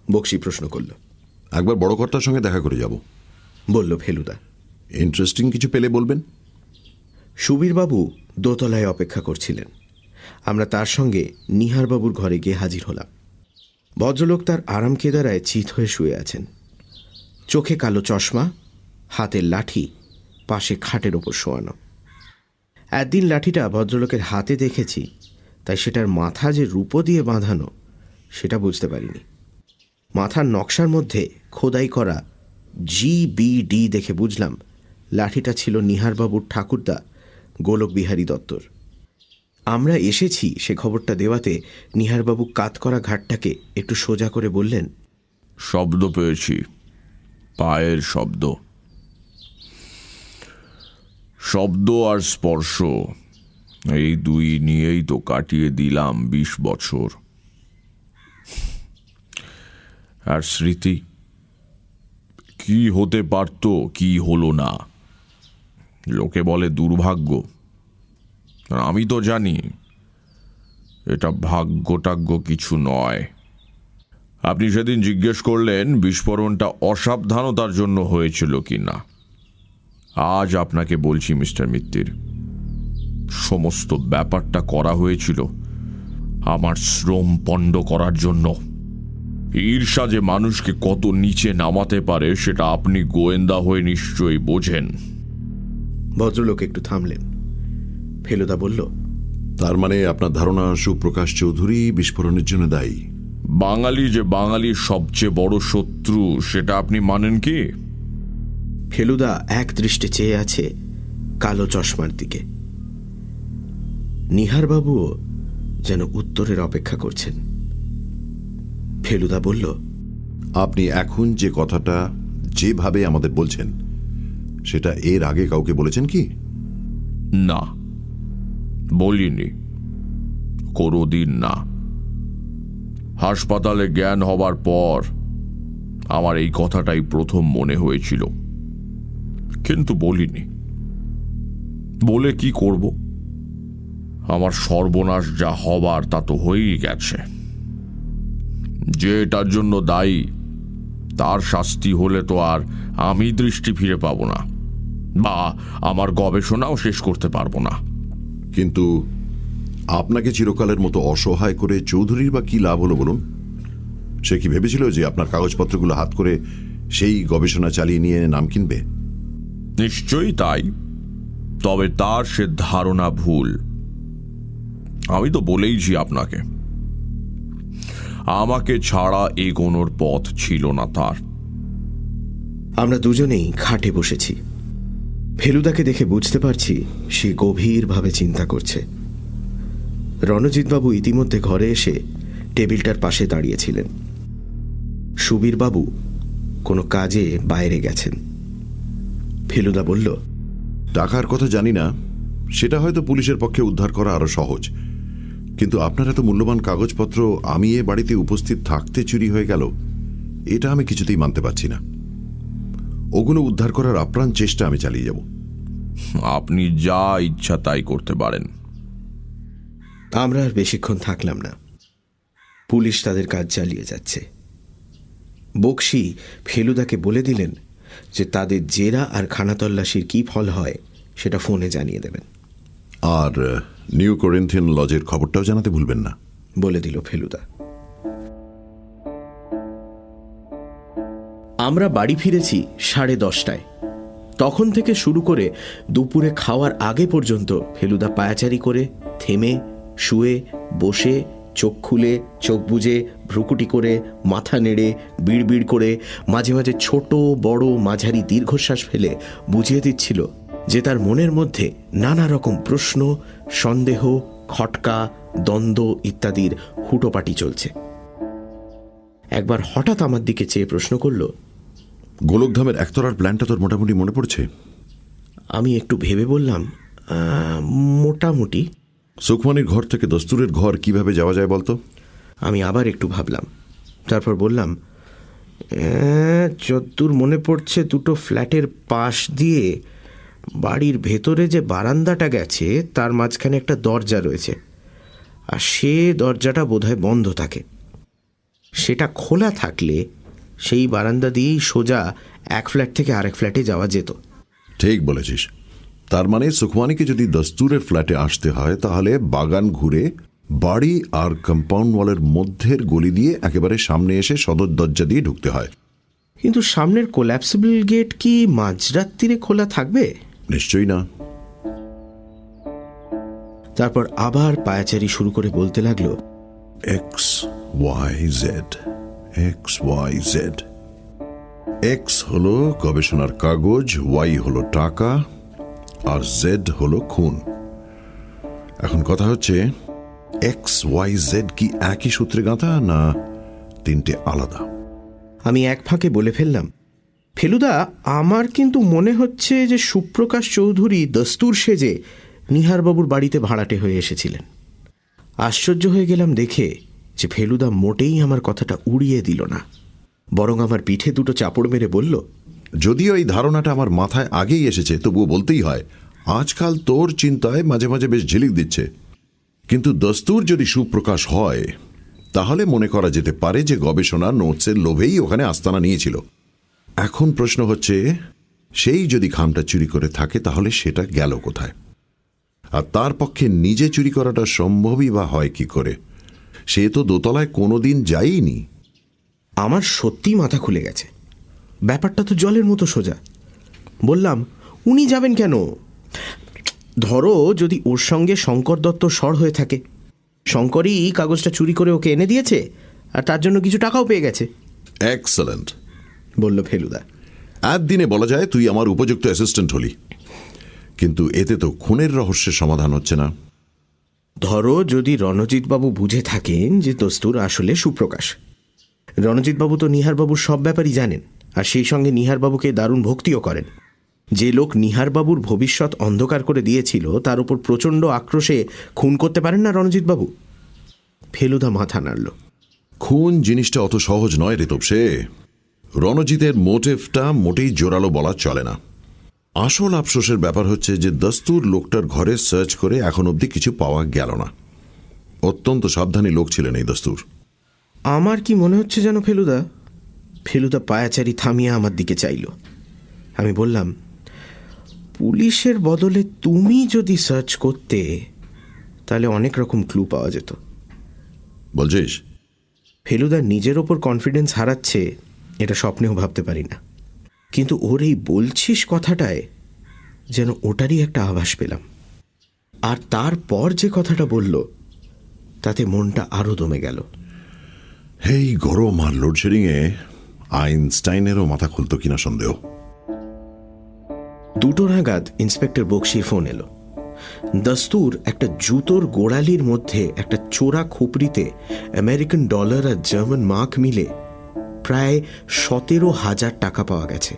বক্সি প্রশ্ন করল। একবার বড় কর্তার সঙ্গে দেখা করে যাব, বলল ফেলুদা। ইন্টারেস্টিং কিছু পেলে বলবেন। সুবীরবাবু দোতলায় অপেক্ষা করছিলেন। আমরা তার সঙ্গে নিহারবাবুর ঘরে গিয়ে হাজির হলাম। ভদ্রলোক তার আরাম কেদারায় চিত হয়ে শুয়ে আছেন। চোখে কালো চশমা, হাতের লাঠি পাশে খাটের ওপর শোয়ানো। একদিন লাঠিটা ভদ্রলোকের হাতে দেখেছি, তাই সেটার মাথা যে রূপো দিয়ে বাঁধানো সেটা বুঝতে পারিনি। মাথার নকশার মধ্যে খোদাই করা GBD দেখে বুঝলাম লাঠিটা ছিল নিহারবাবুর ঠাকুরদা গোলক বিহারী দত্তর। আমরা এসেছি সে খবরটা দেওয়াতে নিহারবাবু কাত করা ঘাটটাকে একটু সোজা করে বললেন, শব্দ পেয়েছি, পায়ের শব্দ। শব্দ আর স্পর্শ, এই 2 নিয়েই তো কাটিয়ে দিলাম 20 বছর। আর স্মৃতি, কি হতে পারত, কি হলো না, লোকে বলে দুর্ভাগ্য। আর আমি তো জানি এটা ভাগ্য টাগ্য কিছু নয়। আপনি সেদিন জিজ্ঞেস করলেন বিস্ফোরণটা অসাবধানতার জন্য হয়েছিল কিনা। আজ আপনাকে বলছি মিস্টার মিত্তির, সমস্ত ব্যাপারটা করা হয়েছিল আমার শ্রম পণ্ড করার জন্য। ঈর্ষা যে মানুষকে কত নিচে নামাতে পারে সেটা আপনি গোয়েন্দা হয়ে নিশ্চয়ই বোঝেন। ভদ্রলোক একটু থামলেন। ফেলুদা বলল, তার মানে আপনার ধারণা সুপ্রকাশ চৌধুরী বিস্ফোরণের জন্য দায়ী? বাঙালি যে বাঙালির সবচেয়ে বড় শত্রু সেটা আপনি মানেন কি? ফেলুদা এক দৃষ্টে চেয়ে আছে কালো চশমার দিকে। নিহারবাবুও যেন উত্তরের অপেক্ষা করছেন। ফেলুদা বলল, আপনি এখন যে কথাটা যেভাবে আমাদের বলছেন সেটা এর আগে কাউকে বলেছেন কি? না, বলিনি, কোনোদিন না। হাসপাতালে জ্ঞান হবার পর আমার এই কথাটাই প্রথম মনে হয়েছিল, কিন্তু বলিনি। বলে কি করব? আমার সর্বনাশ যা হবার তা তো হয়েই গেছে। যে এটার জন্য দায়ী তার শাস্তি হলে তো আর আমি দৃষ্টি ফিরে পাবো না, বা আমার গবেষণাও শেষ করতে পারবো না। কিন্তু আপনাকে চিরকালের মতো অসহায় করে চৌধুরীর বা কি লাভ হলো বলুন? সে কি ভেবেছিল যে আপনার কাগজপত্রগুলো হাত করে সেই গবেষণা চালিয়ে নিয়ে নাম কিনবে? নিশ্চয়ই তাই, তবে তার সে ধারণা ভুল। আমি তো বলেইছি আপনাকে, আমাকে ছাড়া এগোনোর পথ ছিল না তার। আমরা দুজনেই খাটে বসেছি। ফেলুদাকে দেখে বুঝতে পারছি সে গভীরভাবে চিন্তা করছে। রণজিৎবাবু ইতিমধ্যে ঘরে এসে টেবিলটার পাশে দাঁড়িয়েছিলেন। সুবীরবাবু কোনো কাজে বাইরে গেছেন। ফেলুদা বলল, টাকার কথা জানি না, সেটা হয়তো পুলিশের পক্ষে উদ্ধার করা আরো সহজ, কিন্তু আপনার এত মূল্যবান কাগজপত্র আমি এ বাড়িতে উপস্থিত থাকতে চুরি হয়ে গেল, এটা আমি কিছুতেই মানতে পারছি না। ওগুলো উদ্ধার করার আপ্রাণ চেষ্টা আমি চালিয়ে যাব। আপনি যা ইচ্ছা তাই করতে পারেন। আমরা আর বেশিক্ষণ থাকলাম না। পুলিশ তাদের কাজ চালিয়ে যাচ্ছে। বক্সি ফেলুদাকে বলে দিলেন যে তাদের জেরা আর খানাতল্লাশির কি ফল হয় সেটা ফোনে জানিয়ে দেবেন। আর নিউ করিন্থিয়ান লজের খবরটাও জানাতে ভুলবেন না, বলে দিল ফেলুদা। আমরা বাড়ি ফিরেছি 10:30টায়। তখন থেকে শুরু করে দুপুরে খাওয়ার আগে পর্যন্ত ফেলুদা পায়াচারি করে, থেমে, শুয়ে, বসে, চোখ খুলে, চোখ বুজে, ভ্রুকুটি করে, মাথা নেড়ে, বিড়বিড় করে, মাঝে মাঝে ছোট বড় মাঝারি দীর্ঘশ্বাস ফেলে বুঝিয়ে দিচ্ছিল যে তার মনের মধ্যে নানা রকম প্রশ্ন, সন্দেহ, খটকা, দ্বন্দ্ব ইত্যাদির হুটোপাটি চলছে। একবার হঠাৎ আমার দিকে চেয়ে প্রশ্ন করল, গোলকধামের একতলার প্ল্যানটা তোর মোটামুটি মনে পড়ছে? আমি একটু ভেবে বললাম, মোটামুটি। সুখমণির ঘর থেকে দস্তুরের ঘর কিভাবে যাওয়া যায় বলতো? আমি আবার একটু ভাবলাম, তারপর বললাম, যদ্দূর মনে পড়ছে দুটো ফ্ল্যাটের পাশ দিয়ে বাড়ির ভেতরে যে বারান্দাটা গেছে তার মাঝখানে একটা দরজা রয়েছে, আর সে দরজাটা বোধহয় বন্ধ থাকে। সেটা খোলা থাকলে সেই বারান্দা দিয়েই সোজা এক ফ্ল্যাট থেকে আরেক ফ্ল্যাটে যাওয়া যেত। ঠিক বলেছিস। তার মানে সুখমানিকে যদি দস্তুরের ফ্ল্যাটে আসতে হয় তাহলে বাগান ঘুরে বাড়ি আর কম্পাউন্ড ওয়ালের মধ্যের গলি দিয়ে একেবারে সামনে এসে সদর দরজা দিয়ে ঢুকতে হয়। কিন্তু সামনের কোল্যাপসিবল গেট কি মাঝরাত্রিরে খোলা থাকবে? নিশ্চয়ই না। তারপর আবার পায়াচারি শুরু করে বলতে লাগলো, X Y Z, X Y Z. X হলো গবেষণার কাগজ, ওয়াই হলো টাকা, আর জেড হলো খুন। এখন কথা হচ্ছে, এক্স ওয়াই জেড কি একই সূত্রে গাঁথা না তিনটে আলাদা? আমি এক ফাঁকে বলে ফেললাম, ফেলুদা, আমার কিন্তু মনে হচ্ছে যে সুপ্রকাশ চৌধুরী দস্তুর সেজে নিহারবাবুর বাড়িতে ভাড়াটে হয়ে এসেছিলেন। আশ্চর্য হয়ে গেলাম দেখে যে ফেলুদা মোটেই আমার কথাটা উড়িয়ে দিল না, বরং আমার পিঠে দুটো চাপড় মেরে বলল, যদিও এই ধারণাটা আমার মাথায় আগেই এসেছে, তবুও বলতেই হয় আজকাল তোর চিন্তায় মাঝে মাঝে বেশ ঝিলিক দিচ্ছে। কিন্তু দস্তুর যদি সুপ্রকাশ হয় তাহলে মনে করা যেতে পারে যে গবেষণা নোটসের লোভেই ওখানে আস্তানা নিয়েছিল। এখন প্রশ্ন হচ্ছে, সেই যদি খামটা চুরি করে থাকে তাহলে সেটা গেল কোথায়? আর তার পক্ষে নিজে চুরি করাটা সম্ভবই বা হয় কি করে? সে তো দোতলায় কোনোদিন যায়নি। আমার সত্যি মাথা খুলে গেছে। ব্যাপারটা তো জলের মতো সোজা। বললাম, উনি যাবেন কেন? ধরো যদি ওর সঙ্গে শঙ্কর দত্ত সর হয়ে থাকে, শঙ্করই এই কাগজটা চুরি করে ওকে এনে দিয়েছে আর তার জন্য কিছু টাকাও পেয়ে গেছে। এক্সেলেন্ট, বলল ফেলুদা। একদিনে বলা যায় তুই আমার উপযুক্ত অ্যাসিস্ট্যান্ট হলি। কিন্তু এতে তো খুনের রহস্যের সমাধান হচ্ছে না। ধরো যদি রণজিৎবাবু বুঝে থাকেন যে দস্তুর আসলে সুপ্রকাশ। রণজিৎবাবু তো নিহারবাবুর সব ব্যাপারই জানেন, আর সেই সঙ্গে নিহারবাবুকে দারুণ ভক্তিও করেন। যে লোক নিহারবাবুর ভবিষ্যৎ অন্ধকার করে দিয়েছিল তার উপর প্রচণ্ড আক্রোশে খুন করতে পারেন না রণজিৎবাবু? ফেলুদা মাথা নাড়ল। খুন জিনিসটা অত সহজ নয় রে তোপসে। রণজিতের মোটিভটা মোটেই জোরালো বলা চলে না। আসল আফসোসের ব্যাপার হচ্ছে যে দস্তুর লোকটার ঘরে সার্চ করে এখন অবধি কিছু পাওয়া গেল না। অত্যন্ত সাবধানী লোক ছিলেন এই দস্তুর। আমার কি মনে হচ্ছে যেন ফেলুদা পায়াচারি থামিয়ে আমার দিকে চাইল। আমি বললাম, পুলিশের বদলে তুমি যদি সার্চ করতে তাহলে অনেক রকম ক্লু পাওয়া যেত। বলছিস? ফেলুদা নিজের ওপর কনফিডেন্স হারাচ্ছে এটা স্বপ্নেও ভাবতে পারি না, কিন্তু ওর এই বলছিস কথাটায় যেন ওটারই একটা আভাস পেলাম। আর তারপর যে কথাটা বলল তাতে মনটা আরো দমে গেল। এই গরম আর লোডশেডিংয়ে আইনস্টাইনেরও মাথা খুলতো কিনা সন্দেহ। 2টো নাগাদ ইন্সপেক্টর বক্সির ফোন এলো। দস্তুর একটা জুতোর গোড়ালির মধ্যে একটা চোরা খুপড়িতে আমেরিকান ডলার আর জার্মান মার্ক মিলে প্রায় 17,000 টাকা পাওয়া গেছে।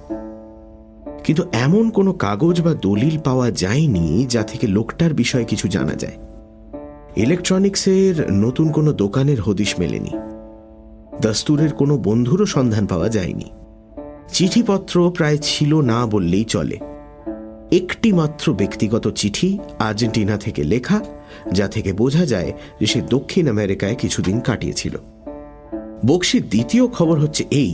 কিন্তু এমন কোনো কাগজ বা দলিল পাওয়া যায়নি যা থেকে লোকটার বিষয়ে কিছু জানা যায়। ইলেকট্রনিক্সের নতুন কোনো দোকানের হদিশ মেলেনি। দস্তুরের কোনো বন্ধুরও সন্ধান পাওয়া যায়নি। চিঠিপত্র প্রায় ছিল না বললেই চলে। একটি মাত্র ব্যক্তিগত চিঠি আর্জেন্টিনা থেকে লেখা, যা থেকে বোঝা যায় যে সে দক্ষিণ আমেরিকায় কিছুদিন কাটিয়েছিল। বক্সির দ্বিতীয় খবর হচ্ছে এই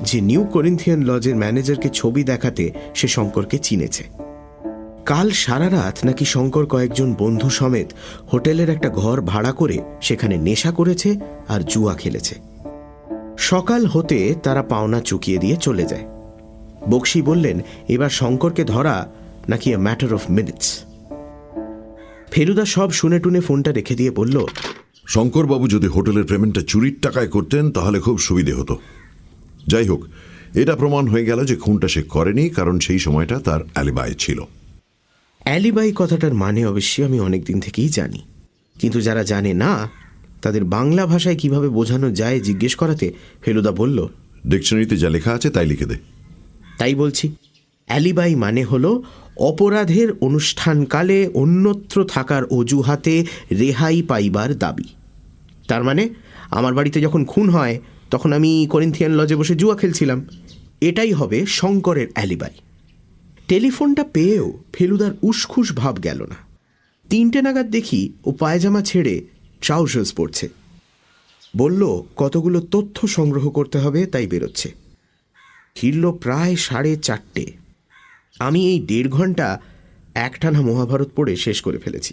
যে নিউ করিন্থিয়ান লজের ম্যানেজারকে ছবি দেখাতে সে শঙ্করকে চিনেছে। কাল সারা রাত নাকি শঙ্কর কয়েকজন বন্ধু সমেত হোটেলের একটা ঘর ভাড়া করে সেখানে নেশা করেছে আর জুয়া খেলেছে। সকাল হতে তারা পাওনা চুকিয়ে দিয়ে চলে যায়। বক্সি বললেন এবার শঙ্করকে ধরা নাকি a matter of minutes. Feluda সব শুনে টুনে ফোনটা রেখে দিয়ে বলল, শঙ্করবাবু যদি হোটেলের পেমেন্টটা চুরির টাকায় করতেন তাহলে খুব সুবিধে হতো। যাই হোক, এটা প্রমাণ হয়ে গেল যে খুনটা সে করেনি, কারণ সেই সময়টা তার অ্যালিবাই ছিল। অ্যালিবাই কথাটার মানে অবশ্যই আমি অনেক দিন থেকেই জানি, কিন্তু যারা জানে না তাদের বাংলা ভাষায় কিভাবে বোঝানো যায় জিজ্ঞেস করাতে ফেলুদা বলল, ডিকশনারিতে যা লেখা আছে তাই লিখে দে। তাই বলছি। অ্যালিবাই মানে হলো অপরাধের অনুষ্ঠানকালে অন্যত্র থাকার অজুহাতে রেহাই পাইবার দাবি। তার মানে আমার বাড়িতে যখন খুন হয় তখন আমি করিন্থিয়ান লজে বসে জুয়া খেলছিলাম, এটাই হবে শঙ্করের অ্যালিবাই। টেলিফোনটা পেয়েও ফেলুদার উসখুস ভাব গেল না। 3টে নাগাদ দেখি ও পায়জামা ছেড়ে ট্রাউজার্স পরছে। বলল কতগুলো তথ্য সংগ্রহ করতে হবে, তাই বেরোচ্ছে। ফিরল প্রায় 4:30। আমি এই 1.5 ঘন্টা একটানা মহাভারত পড়ে শেষ করে ফেলেছি।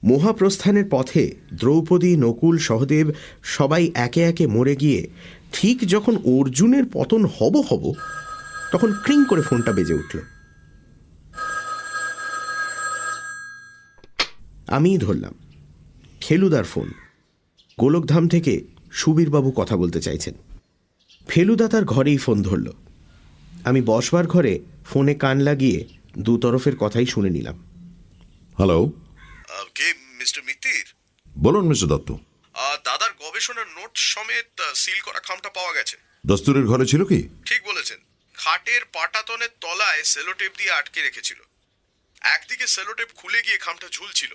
মহাপ্রস্থানের পথে দ্রৌপদী, নকুল, সহদেব সবাই একে একে মরে গিয়ে ঠিক যখন অর্জুনের পতন হব তখন ক্রিং করে ফোনটা বেজে উঠল। আমিই ধরলাম। ফেলুদার ফোন। গোলকধাম থেকে সুবীরবাবু কথা বলতে চাইছেন। ফেলুদা তার ঘরেই ফোন ধরল। আমি বসবার ঘরে ফোনে কান লাগিয়ে দুতরফের কথাই শুনে নিলাম। হ্যালো, কে মিস্টার মিত্তির? বলুন মিস্টার দত্ত। দাদার গবেষণার নোট সমেত সিল করা খামটা পাওয়া গেছে। দস্তুরের ঘরে ছিল কি? ঠিক বলেছেন। খাটের পাটাতনের তলায় সেলোটেপ দিয়ে আটকে রেখেছিল। একদিকে সেলোটেপ খুলে গিয়ে খামটা ঝুলছিল।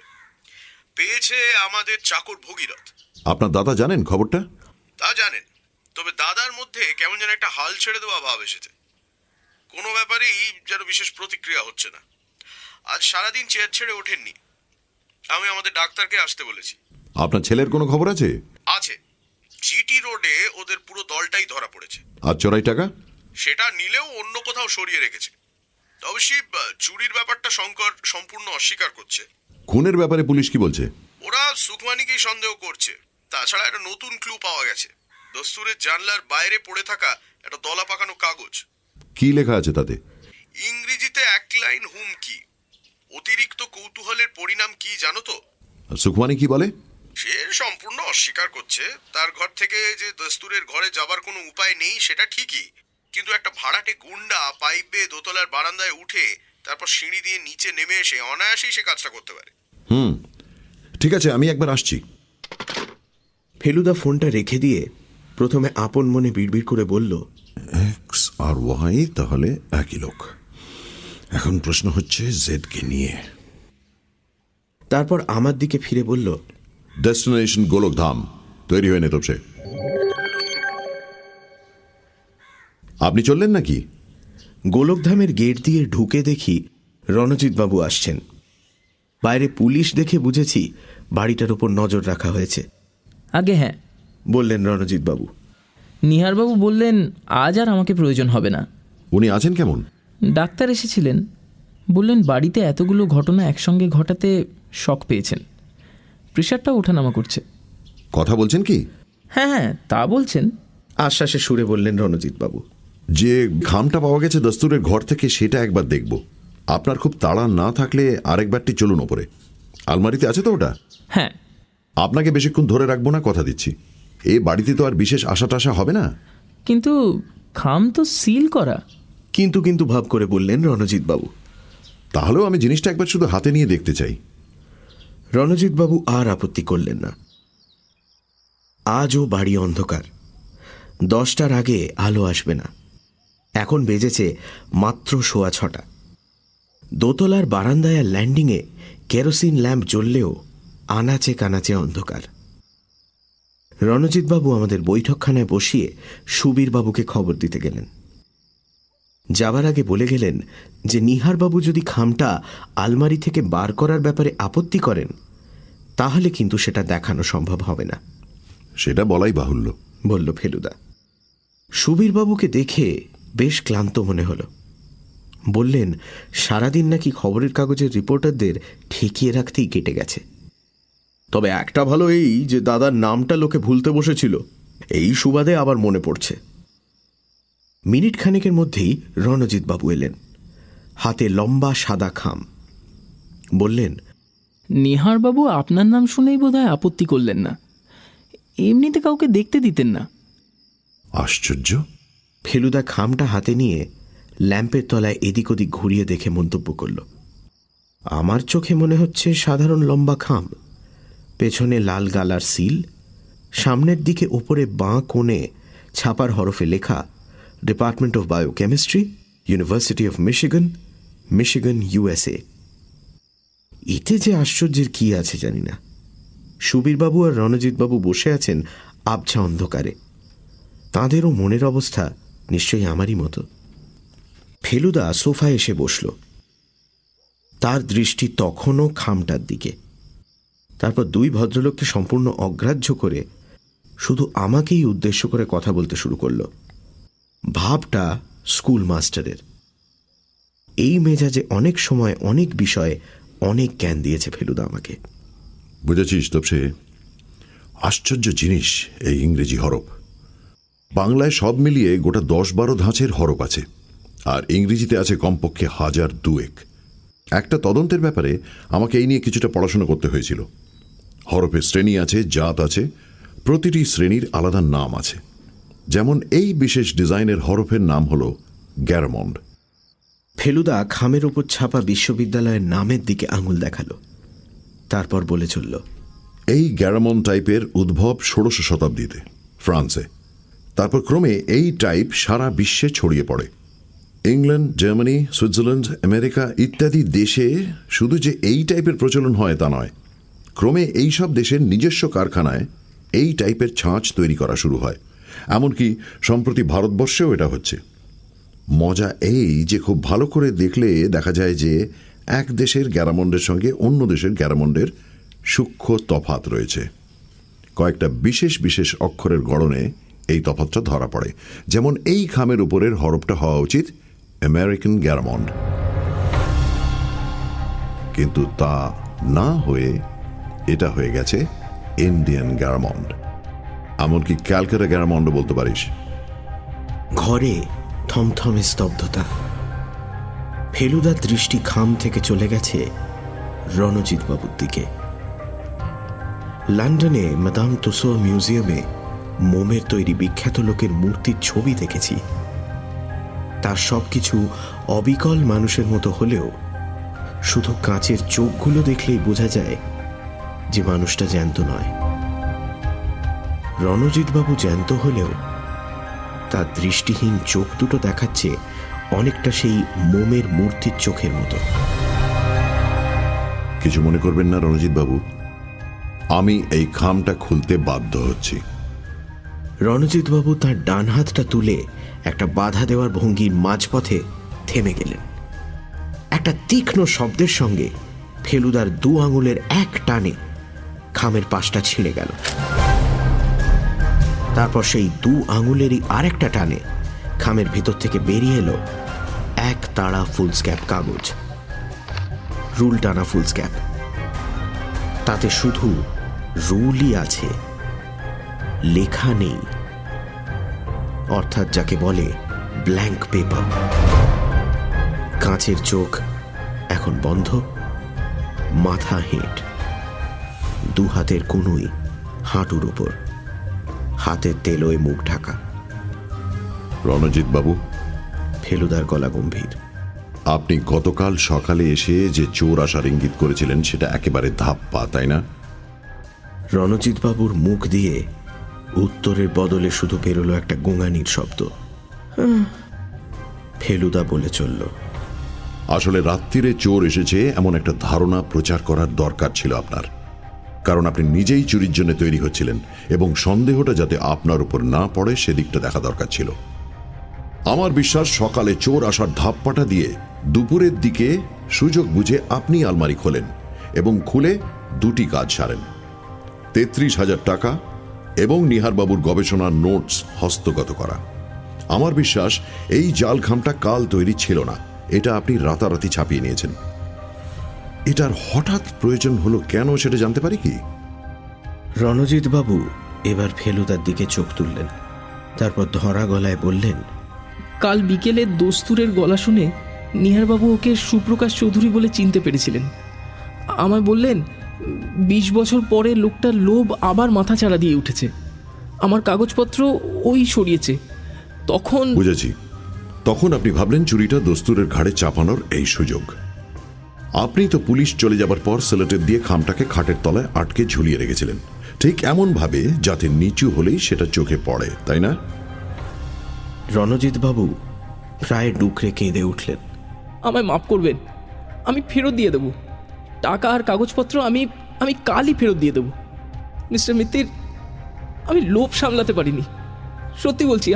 পেয়েছে আমাদের চাকর ভগীরথ। আপনার দাদা জানেন খবরটা? তা জানেন, তবে দাদার মধ্যে কেমন যেন একটা হাল ছেড়ে দেওয়া ভাব এসেছে। কোনো ব্যাপারেই যেন বিশেষ প্রতিক্রিয়া হচ্ছে না। আজ সারাদিন চেয়ার ছেড়ে ওঠেননি। আমি আমাদের ডাক্তারকে আসতে বলেছি। আপনার ছেলের কোনো খবর আছে? আছে, জিটি রোডে ওদের পুরো দলটাই ধরা পড়েছে। আর চোরাই টাকা? সেটা নিলেও অন্য কোথাও সরিয়ে রেখেছে। অবশ্যই চুরির ব্যাপারটা শঙ্কর সম্পূর্ণ অস্বীকার করছে। খুনের ব্যাপারে পুলিশ কি বলছে? ওরা সুখমানিকেই সন্দেহ করছে। তাছাড়া একটা নতুন ক্লু পাওয়া গেছে। দস্তুরের জানলার বাইরে পড়ে থাকা একটা দলা পাকানো কাগজ। কি লেখা আছে তাতে? ইংরেজিতে এক লাইন হুমকি। অতিরিক্ত কৌতূহলের পরিণাম কি জানো তো? সুখমানি কি বলে? সে সম্পূর্ণ অস্বীকার করছে। তার ঘর থেকে যে দস্তুরের ঘরে যাবার কোনো উপায় নেই সেটা ঠিকই, কিন্তু একটা ভাড়াটে গুন্ডা পাইপ বেয়ে দোতলার বারান্দায় উঠে তারপর সিঁড়ি দিয়ে নিচে নেমে এসে অনায়াসেই সে কাজটা করতে পারে। ঠিক আছে, আমি একবার আসছি। ফেলুদা ফোনটা রেখে দিয়ে প্রথমে আপন মনে বিড়বিড় করে বলল, এক্স আর ওয়াই তাহলে একই লোক। এখন প্রশ্ন হচ্ছে জেডকে নিয়ে। তারপর আমার দিকে ফিরে বলল, ডেস্টিনেশন গোলকধাম। তৈরি হয়ে নে তপসে। আপনি চললেন নাকি? গোলকধামের গেট দিয়ে ঢুকে দেখি রণজিৎবাবু আসছেন। বাইরে পুলিশ দেখে বুঝেছি বাড়িটার উপর নজর রাখা হয়েছে। আগে হ্যাঁ, বললেন রণজিৎবাবু। নিহারবাবু বললেন আজ আর আমাকে প্রয়োজন হবে না। উনি আছেন কেমন? ডাক্তার এসেছিলেন, বললেন বাড়িতে এতগুলো ঘটনা একসঙ্গে ঘটাতে শক পেয়েছেন, প্রেশারটাও ওঠানামা করছে। কথা বলছেন কি? হ্যাঁ হ্যাঁ, তা বলছেন। আশ্বাসে সুরে বললেন রণজিৎবাবু। যে খামটা পাওয়া গেছে দস্তুরের ঘর থেকে সেটা একবার দেখব। আপনার খুব তাড়া না থাকলে আরেকবারটি চলুন ওপরে। আলমারিতে আছে তো ওটা? হ্যাঁ। আপনাকে বেশিক্ষণ ধরে রাখবো না, কথা দিচ্ছি। এই বাড়িতে তো আর বিশেষ আশা টাশা হবে না। কিন্তু খাম তো সিল করা। কিন্তু ভাব করে বললেন রণজিৎবাবু। তাহলেও আমি জিনিসটা একবার শুধু হাতে নিয়ে দেখতে চাই। রণজিৎবাবু আর আপত্তি করলেন না। আজও বাড়ি অন্ধকার। 10টার আগে আলো আসবে না। এখন বেজেছে মাত্র 6:15। দোতলার বারান্দায় আর ল্যান্ডিংয়ে কেরোসিন ল্যাম্প জ্বললেও আনাচে কানাচে অন্ধকার। রণজিৎবাবু আমাদের বৈঠকখানায় বসিয়ে সুবীরবাবুকে খবর দিতে গেলেন। যাবার আগে বলে গেলেন যে নিহারবাবু যদি খামটা আলমারি থেকে বার করার ব্যাপারে আপত্তি করেন তাহলে কিন্তু সেটা দেখানো সম্ভব হবে না। সেটা বলাই বাহুল্য, বলল ফেলুদা। সুবীরবাবুকে দেখে বেশ ক্লান্ত মনে হলো। বললেন সারাদিন নাকি খবরের কাগজের রিপোর্টারদের ঠেকিয়ে রাখতেই কেটে গেছে। তবে একটা ভালো এই যে দাদার নামটা লোকে ভুলতে বসেছিল, এই সুবাদে আবার মনে পড়ছে। মিনিট খানেকের মধ্যেই রণজিৎবাবু এলেন, হাতে লম্বা সাদা খাম। বললেন, নিহারবাবু আপনার নাম শুনেই বোধহয় আপত্তি করলেন না, এমনিতে কাউকে দেখতে দিতেন না। আশ্চর্য। ফেলুদা খামটা হাতে নিয়ে ল্যাম্পের তলায় এদিক ওদিক ঘুরিয়ে দেখে মন্তব্য করল, আমার চোখে মনে হচ্ছে সাধারণ লম্বা খাম, পেছনে লাল গালার সিল, সামনের দিকে ওপরে বাঁ কোণে ছাপার হরফে লেখা department of biochemistry, university of Michigan, Michigan, USA। এতে যে আশ্চর্যের কি আছে জানি না। সুবীরবাবু আর রণজিৎবাবু বসে আছেন আবছা অন্ধকারে। তাঁদেরও মনের অবস্থা নিশ্চয়ই আমারই মতো। ফেলুদা সোফায় এসে বসল। তার দৃষ্টি তখনও খামটার দিকে। তারপর দুই ভদ্রলোককে সম্পূর্ণ অগ্রাহ্য করে শুধু আমাকেই উদ্দেশ্য করে কথা বলতে শুরু করল। ভাবটা স্কুল মাস্টারের। এই মেজাজে অনেক সময় অনেক বিষয়ে অনেক জ্ঞান দিয়েছে ফেলুদা আমাকে। বুঝেছিস তপসে, আশ্চর্য জিনিস এই ইংরেজি হরফ। বাংলায় সব মিলিয়ে গোটা 10-12 ধাঁচের হরফ আছে, আর ইংরেজিতে আছে কমপক্ষে 1000-2 একটা তদন্তের ব্যাপারে আমাকে এই নিয়ে কিছুটা পড়াশোনা করতে হয়েছিল। হরফের শ্রেণী আছে, জাত আছে, প্রতিটি শ্রেণীর আলাদা নাম আছে। যেমন এই বিশেষ ডিজাইনের হরফের নাম হল গ্যারামন্ড। ফেলুদা খামের উপর ছাপা বিশ্ববিদ্যালয়ের নামের দিকে আঙুল দেখালো, তারপর বলে চলল, এই গ্যারামন্ড টাইপের উদ্ভব 16শ শতাব্দীতে ফ্রান্সে। তারপর ক্রমে এই টাইপ সারা বিশ্বে ছড়িয়ে পড়ে। ইংল্যান্ড, জার্মানি, সুইজারল্যান্ড, আমেরিকা ইত্যাদি দেশে শুধু যে এই টাইপের প্রচলন হয় তা নয়, ক্রমে এই সব দেশের নিজস্ব কারখানায় এই টাইপের ছাঁচ তৈরি করা শুরু হয়। এমনকি সম্প্রতি ভারতবর্ষেও এটা হচ্ছে। মজা এই যে খুব ভালো করে দেখলে দেখা যায় যে এক দেশের গ্যারামন্ডের সঙ্গে অন্য দেশের গ্যারামন্ডের সূক্ষ্ম তফাৎ রয়েছে। কয়েকটা বিশেষ বিশেষ অক্ষরের গড়নে এই তফাৎটা ধরা পড়ে। যেমন এই খামের উপরের হরফটা হওয়া উচিত আমেরিকান গ্যারামন্ড, কিন্তু তা না হয়ে এটা হয়ে গেছে ইন্ডিয়ান গ্যারামন্ড। এমনকি ক্যালকাটা গ্যারামন্ডও বলতে পারিস। ঘরে থমথমে স্তব্ধতা। ফেলুদার দৃষ্টি খাম থেকে চলে গেছে রণজিৎ বাবুর দিকে। লন্ডনে মাদাম তুসো মিউজিয়ামে মোমের তৈরি বিখ্যাত লোকের মূর্তির ছবি দেখেছি। তার সবকিছু অবিকল মানুষের মতো হলেও শুধু কাঁচের চোখগুলো দেখলেই বোঝা যায় যে মানুষটা জ্যান্ত নয়। রণজিৎবাবু জ্যান্ত হলেও তার দৃষ্টিহীন চোখ দুটো দেখাচ্ছে অনেকটা সেই মোমের মূর্তির চোখের মতো। কিছু মনে করবেন না রণজিৎ বাবু, আমি এই খামটা খুলতে বাধ্য হচ্ছি। রণজিৎবাবু তার ডান হাতটা তুলে একটা বাধা দেওয়ার ভঙ্গির মাঝপথে থেমে গেলেন। একটা তীক্ষ্ণ শব্দের সঙ্গে ফেলুদার দু আঙুলের এক টানে খামের পাশটা ছিঁড়ে গেল। তারপর সেই দু আঙুলেরই আরেকটা টানে খামের ভিতর থেকে বেরিয়ে এলো এক তাড়া ফুলস্ক্যাপ কাগজ, রুল টানা ফুলস্ক্যাপ। তাতে শুধু রুলই আছে, লেখা নেই, অর্থাৎ যাকে বলে ব্ল্যাঙ্ক পেপার। কাঁচের চোখ এখন বন্ধ, মাথা হেঁট, দু হাতের কনুই হাঁটুর উপর, হাতের তেলোয় মুখ ঢাকা। রণজিৎ বাবু, ফেলুদার গলা গম্ভীর। আপনি গতকাল সকালে এসে যে চোর আসার ইঙ্গিত করেছিলেন সেটা একেবারে ধাপ্পা, তাই না? রণজিৎবাবুর মুখ দিয়ে উত্তরের বদলে শুধু বেরোলো একটা গোঙানির শব্দ। ফেলুদা বলে চলল, আসলে রাত্রিরে চোর এসেছে এমন একটা ধারণা প্রচার করার দরকার ছিল আপনার, কারণ আপনি নিজেই চুরির জন্য তৈরি হচ্ছিলেন এবং সন্দেহটা যাতে আপনার উপর না পড়ে সেদিকটা দেখা দরকার ছিল। আমার বিশ্বাস সকালে চোর আসার ধাপ্পাটা দিয়ে দুপুরের দিকে সুযোগ বুঝে আপনি আলমারি খোলেন এবং খুলে দুটি কাজ সারেন: 33,000 টাকা এবং নিহারবাবুর গবেষণার নোটস হস্তগত করা। আমার বিশ্বাস এই জাল খামটা কাল তৈরি ছিল না, এটা আপনি রাতারাতি ছাপিয়ে নিয়েছেন। এটার হঠাৎ প্রয়োজন হলো কেন সেটা জানতে পারি কি? রণজিৎবাবু এবার ফেলুদার দিকে চোখ তুললেন, তারপর ধরা গলায় বললেন, কাল বিকেলে দস্তুরের গলা শুনে নিহারবাবু ওকে সুপ্রকাশ চৌধুরী বলে চিনতে পেরেছিলেন। আমায় বললেন 20 বছর পরে লোকটার লোভ আবার মাথা চাড়া দিয়ে উঠেছে, আমার কাগজপত্র ওই সরিয়েছে। তখন বুঝেছি, তখন আপনি ভাবলেন চুরিটা দস্তুরের ঘাড়ে চাপানোর এই সুযোগ। আপনি তো পুলিশ চলে যাবার পর সেলেটের দিয়ে খামটাকে খাটের তলায় আটকে ঝুলিয়ে রেখেছিলেন, ঠিক এমন ভাবে যাতে নিচু হলেই সেটা চোখে পড়ে, তাই না? রণজিৎবাবু প্রায় ডুকরে কেঁদে উঠলেন। আমায় মাফ করবেন, আমি ফেরত দিয়ে দেবো টাকা আর কাগজপত্র, আমি কালই ফেরত দিয়ে দেবো। মিস্টার মিত্তির, আমি লোভ সামলাতে পারিনি, সত্যি বলছি,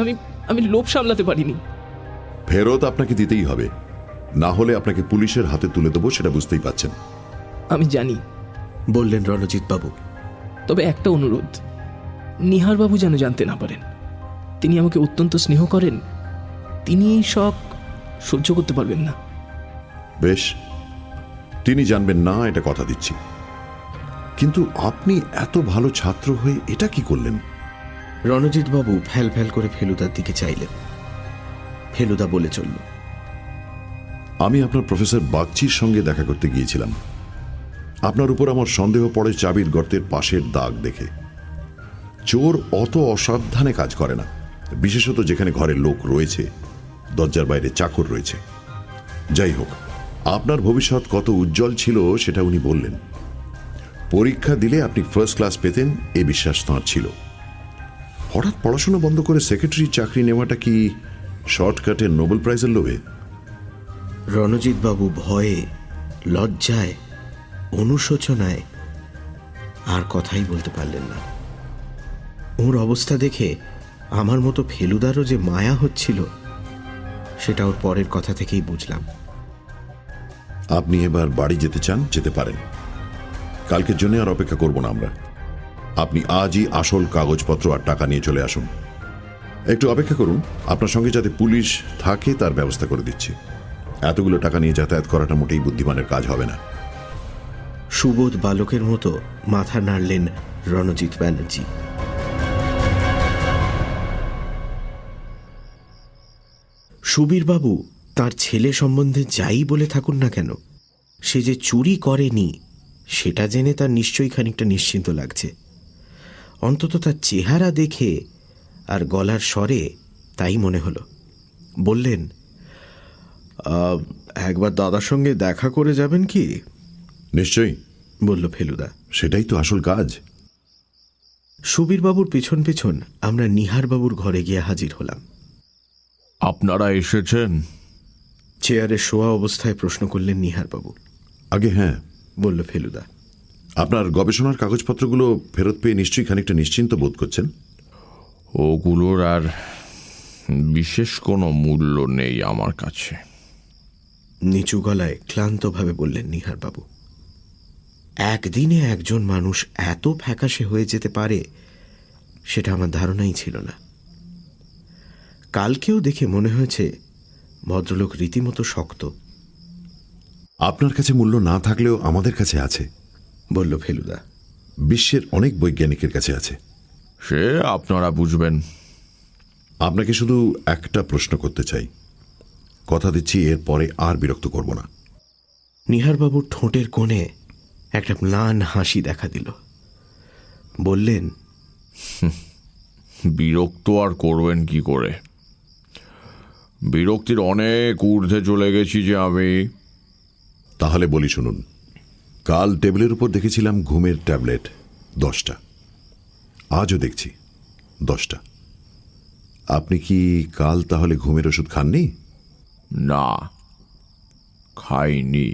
আমি লোভ সামলাতে পারিনি। ফেরত আপনাকে দিতেই হবে, না হলে আপনাকে পুলিশের হাতে তুলে দেবো, সেটা বুঝতেই পাচ্ছেন। আমি জানি, বললেন রণজিৎবাবু। তবে একটা অনুরোধ, নিহারবাবু যেন জানতে না পারেন। তিনি আমাকে অত্যন্ত স্নেহ করেন, তিনি এই শখ সহ্য করতে পারবেন না। বেশ, তিনি জানবেন না, এটা কথা দিচ্ছি। কিন্তু আপনি এত ভালো ছাত্র হয়ে এটা কি করলেন? রণজিৎবাবু ফ্যাল ফ্যাল করে ফেলুদার দিকে চাইলেন। ফেলুদা বলে চলল, আমি আপনার প্রফেসর বাগচির সঙ্গে দেখা করতে গিয়েছিলাম। আপনার উপর আমার সন্দেহ পড়ে চাবির গর্তের পাশের দাগ দেখে। চোর অত অসাবধানে কাজ করে না, বিশেষত যেখানে ঘরে লোক রয়েছে, দরজার বাইরে চাকর রয়েছে। যাই হোক, আপনার ভবিষ্যৎ কত উজ্জ্বল ছিল সেটা উনি বললেন। পরীক্ষা দিলে আপনি ফার্স্ট ক্লাস পেতেন এ বিশ্বাস তাঁর ছিল। হঠাৎ পড়াশোনা বন্ধ করে সেক্রেটারি চাকরি নেওয়াটা কি শর্টকাটে নোবেল প্রাইজের লোভে? রণজিৎবাবু ভয়ে, লজ্জায়, অনুশোচনায় আর কথাই বলতে পারলেন না। ওর অবস্থা দেখে আমার মতো ফেলুদারও যে মায়া হচ্ছিল সেটা ওর পরের কথা থেকেই বুঝলাম। আপনি এবার বাড়ি যেতে চান, যেতে পারেন। কালকের জন্য আর অপেক্ষা করব না আমরা। আপনি আজই আসল কাগজপত্র আর টাকা নিয়ে চলে আসুন। একটু অপেক্ষা করুন, আপনার সঙ্গে যাতে পুলিশ থাকে তার ব্যবস্থা করে দিচ্ছি। এতগুলো টাকা নিয়ে যাতায়াত করাটা মোটেই বুদ্ধিমানের কাজ হবে না। সুবোধ বালকের মতো মাথা নাড়লেন রণজিৎ ব্যানার্জি। সুবীরবাবু তার ছেলে সম্বন্ধে যাই বলে থাকুন না কেন, সে যে চুরি করেনি সেটা জেনে তার নিশ্চয়ই খানিকটা নিশ্চিন্ত লাগছে। অন্তত তার চেহারা দেখে আর গলার স্বরে তাই মনে হলো। বললেন, একবার দাদার সঙ্গে দেখা করে যাবেন কি? নিশ্চয়ই, বলল ফেলুদা। সেটাই তো আসল কাজ। সুবীরবাবুর পেছন পেছন আমরা নিহারবাবুর ঘরে গিয়ে হাজির হলাম। আপনারা এসেছেন? চেয়ারে শোয়া অবস্থায় প্রশ্ন করলেন নিহারবাবু। আগে হ্যাঁ, বলল ফেলুদা। আপনার গবেষণার কাগজপত্রগুলো ফেরত পেয়ে নিশ্চয়ই খানিকটা নিশ্চিন্ত বোধ করছেন। ওগুলোর আর বিশেষ কোনো মূল্য নেই আমার কাছে। নিচু গলায় ক্লান্তভাবে বললেন নিহারবাবু। একদিনে একজন মানুষ এত ফ্যাকাশে হয়ে যেতে পারে সেটা আমার ধারণাই ছিল না। কালকেও দেখে মনে হয়েছে ভদ্রলোক রীতিমতো শক্ত। আপনার কাছে মূল্য না থাকলেও আমাদের কাছে আছে, বলল ফেলুদা। বিশ্বের অনেক বৈজ্ঞানিকের কাছে আছে। সে আপনারা বুঝবেন। আপনাকে শুধু একটা প্রশ্ন করতে চাই, কথা দিচ্ছি এর পরে আর বিরক্ত করব না। নিহারবাবুর ঠোঁটের কোণে একটা ম্লান হাসি দেখা দিল। বললেন, বিরক্ত আর করবেন কি করে? বিরক্তির অনেক ঊর্ধ্বে চলে গেছি যে আমি। তাহলে বলি শুনুন, কাল টেবিলের উপর দেখেছিলাম ঘুমের ট্যাবলেট 10টা, আজও দেখছি 10টা। আপনি কি কাল তাহলে ঘুমের ওষুধ খাননি? না, খাইনি।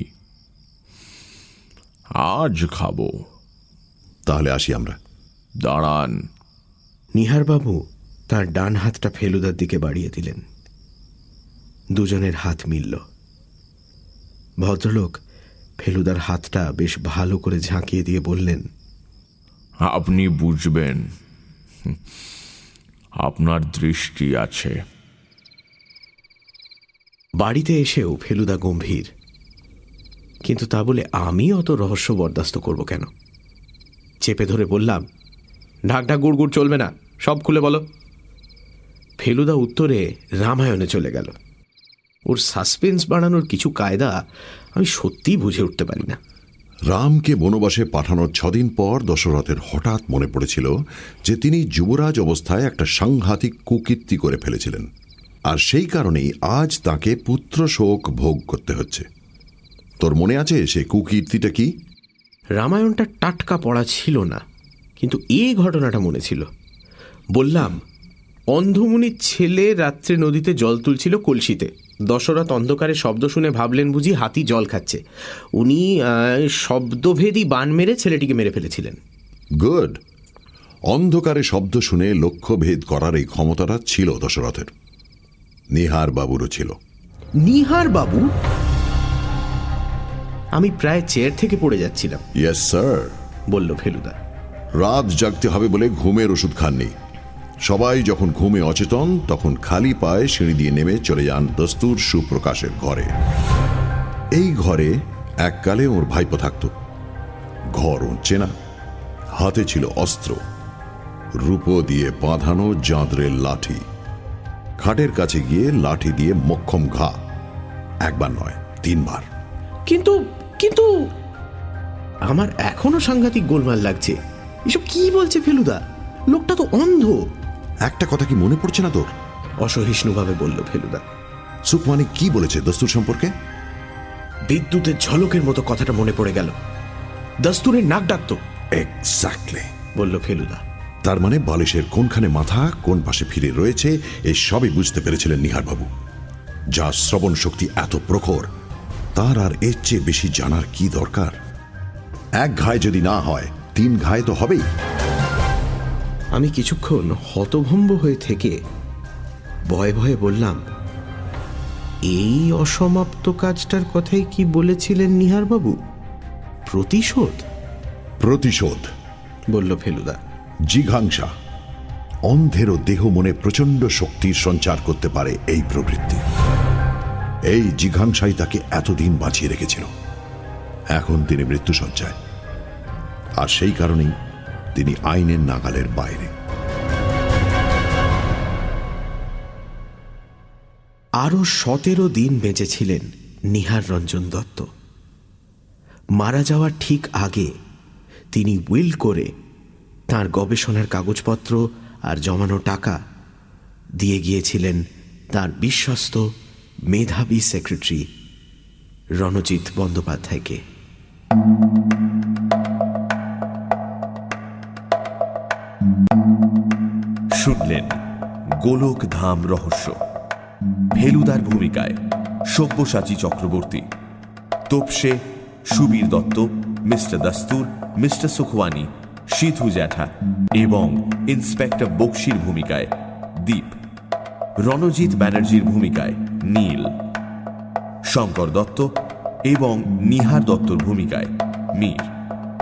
আজ খাবো। তাহলে আসি আমরা। দাঁড়ান। নিহারবাবু তার ডান হাতটা ফেলুদার দিকে বাড়িয়ে দিলেন। দুজনের হাত মিলল। ভদ্রলোক ফেলুদার হাতটা বেশ ভালো করে ঝাঁকিয়ে দিয়ে বললেন, আপনি বুঝবেন, আপনার দৃষ্টি আছে। বাড়িতে এসেও ফেলুদা গম্ভীর, কিন্তু তা বলে আমি অত রহস্য বরদাস্ত করব কেন? চেপে ধরে বললাম, ঢাক ঢাক গুড় গুড় চলবে না, সব খুলে বলো। ফেলুদা উত্তরে রামায়ণে চলে গেল। ওর সাসপেন্স বাড়ানোর কিছু কায়দা আমি সত্যিই বুঝে উঠতে পারি না। রামকে বনবাসে পাঠানোর 6 দিন পর দশরথের হঠাৎ মনে পড়েছিল যে তিনি যুবরাজ অবস্থায় একটা সাংঘাতিক কুকীর্তি করে ফেলেছিলেন, আর সেই কারণেই আজ তাকে পুত্র শোক ভোগ করতে হচ্ছে। তোর মনে আছে সে কুকীর্তিটা কি? রামায়ণটা টাটকা পড়া ছিল না, কিন্তু এই ঘটনাটা মনে ছিল। বললাম, অন্ধমুনির ছেলে রাত্রে নদীতে জল তুলছিল কলসিতে। দশরথ অন্ধকারে শব্দ শুনে ভাবলেন বুঝি হাতি জল খাচ্ছে। উনি শব্দভেদী বান মেরে ছেলেটিকে মেরে ফেলেছিলেন। গুড। অন্ধকারে শব্দ শুনে লক্ষ্যভেদ করার এই ক্ষমতাটা ছিল দশরথের। নিহার বাবুরও ছিল। নিহার বাবু? আমি প্রায় চেয়ার থেকে পড়ে যাচ্ছিলাম। ইয়েস স্যার, বলল ফেলুদা। রাত জাগতে হবে বলে ঘুমের ওষুধ খাননি। সবাই যখন ঘুমে অচেতন তখন খালি পায়ে সিঁড়ি দিয়ে নেমে চলে যান দস্তুর সুপ্রকাশের ঘরে। এই ঘরে এককালে ওর ভাইপো থাকত। ঘর ওর চেনা, হাতে ছিল অস্ত্র, রূপো দিয়ে বাঁধানো জাঁদরের লাঠি। খাটের কাছে গিয়ে লাঠি দিয়ে মক্ষম ঘা, একবার নয় 3 বার। কিন্তু কিন্তু আমার এখনো সাংঘাতিক গোলমাল লাগছে। এসব কি বলছে ফেলুদা? লোকটা তো অন্ধ। একটা কথা কি মনে পড়ছে না তোর? অসহিষ্ণুভাবে বলল ফেলুদা। সুকমানি কি বলেছে দস্তুর সম্পর্কে? বিদ্যুতের ঝলকের মতো কথাটা মনে পড়ে গেল। দস্তুরের নাক ডাকতো। এক্স্যাক্টলি, বলল ফেলুদা। তার মানে বালিশের কোনখানে মাথা, কোন পাশে ফিরে রয়েছে, এই সবই বুঝতে পেরেছিলেন নিহারবাবু। যা শ্রবণ শক্তি এত প্রখর, তার আর এর চেয়ে বেশি জানার কি দরকার? এক ঘায়ে যদি না হয় 3 ঘায়ে তো হবেই। আমি কিছুক্ষণ হতভম্ব হয়ে থেকে ভয়ে ভয়ে বললাম, এই অসমাপ্ত কাজটার কথাই কি বলেছিলেন নিহারবাবু? প্রতিশোধ? প্রতিশোধ, বলল ফেলুদা। জিঘাংসা। অন্ধেরও দেহ মনে প্রচণ্ড শক্তির সঞ্চার করতে পারে এই প্রবৃত্তি। এই জিঘাংসাই তাকে এতদিন বাঁচিয়ে রেখেছিল। এখন তিনি মৃত্যুশয্যায়, আর সেই কারণেই তিনি আইনের নাগালের বাইরে। আরো 17 দিন বেঁচেছিলেন নিহার রঞ্জন দত্ত। মারা যাওয়ার ঠিক আগে তিনি উইল করে তার গবেষণার কাগজপত্র আর জমানো টাকা দিয়ে গিয়েছিলেন তার বিশ্বস্ত মেধাবী সেক্রেটারি রণজিৎ বন্দ্যোপাধ্যায়কে। শুনলেন গোলক ধাম রহস্য। ফেলুদার ভূমিকায় সব্যসাচী চক্রবর্তী, তোপসে সুবীর দত্ত, মিস্টার দাস্তুর, মিস্টার সুখওয়ানি, সিধু জ্যাঠা এবং ইন্সপেক্টর বক্সির ভূমিকায় দীপ, রণজিৎ ব্যানার্জির ভূমিকায় নীল, শঙ্কর দত্ত এবং নিহার দত্তর ভূমিকায় মীর।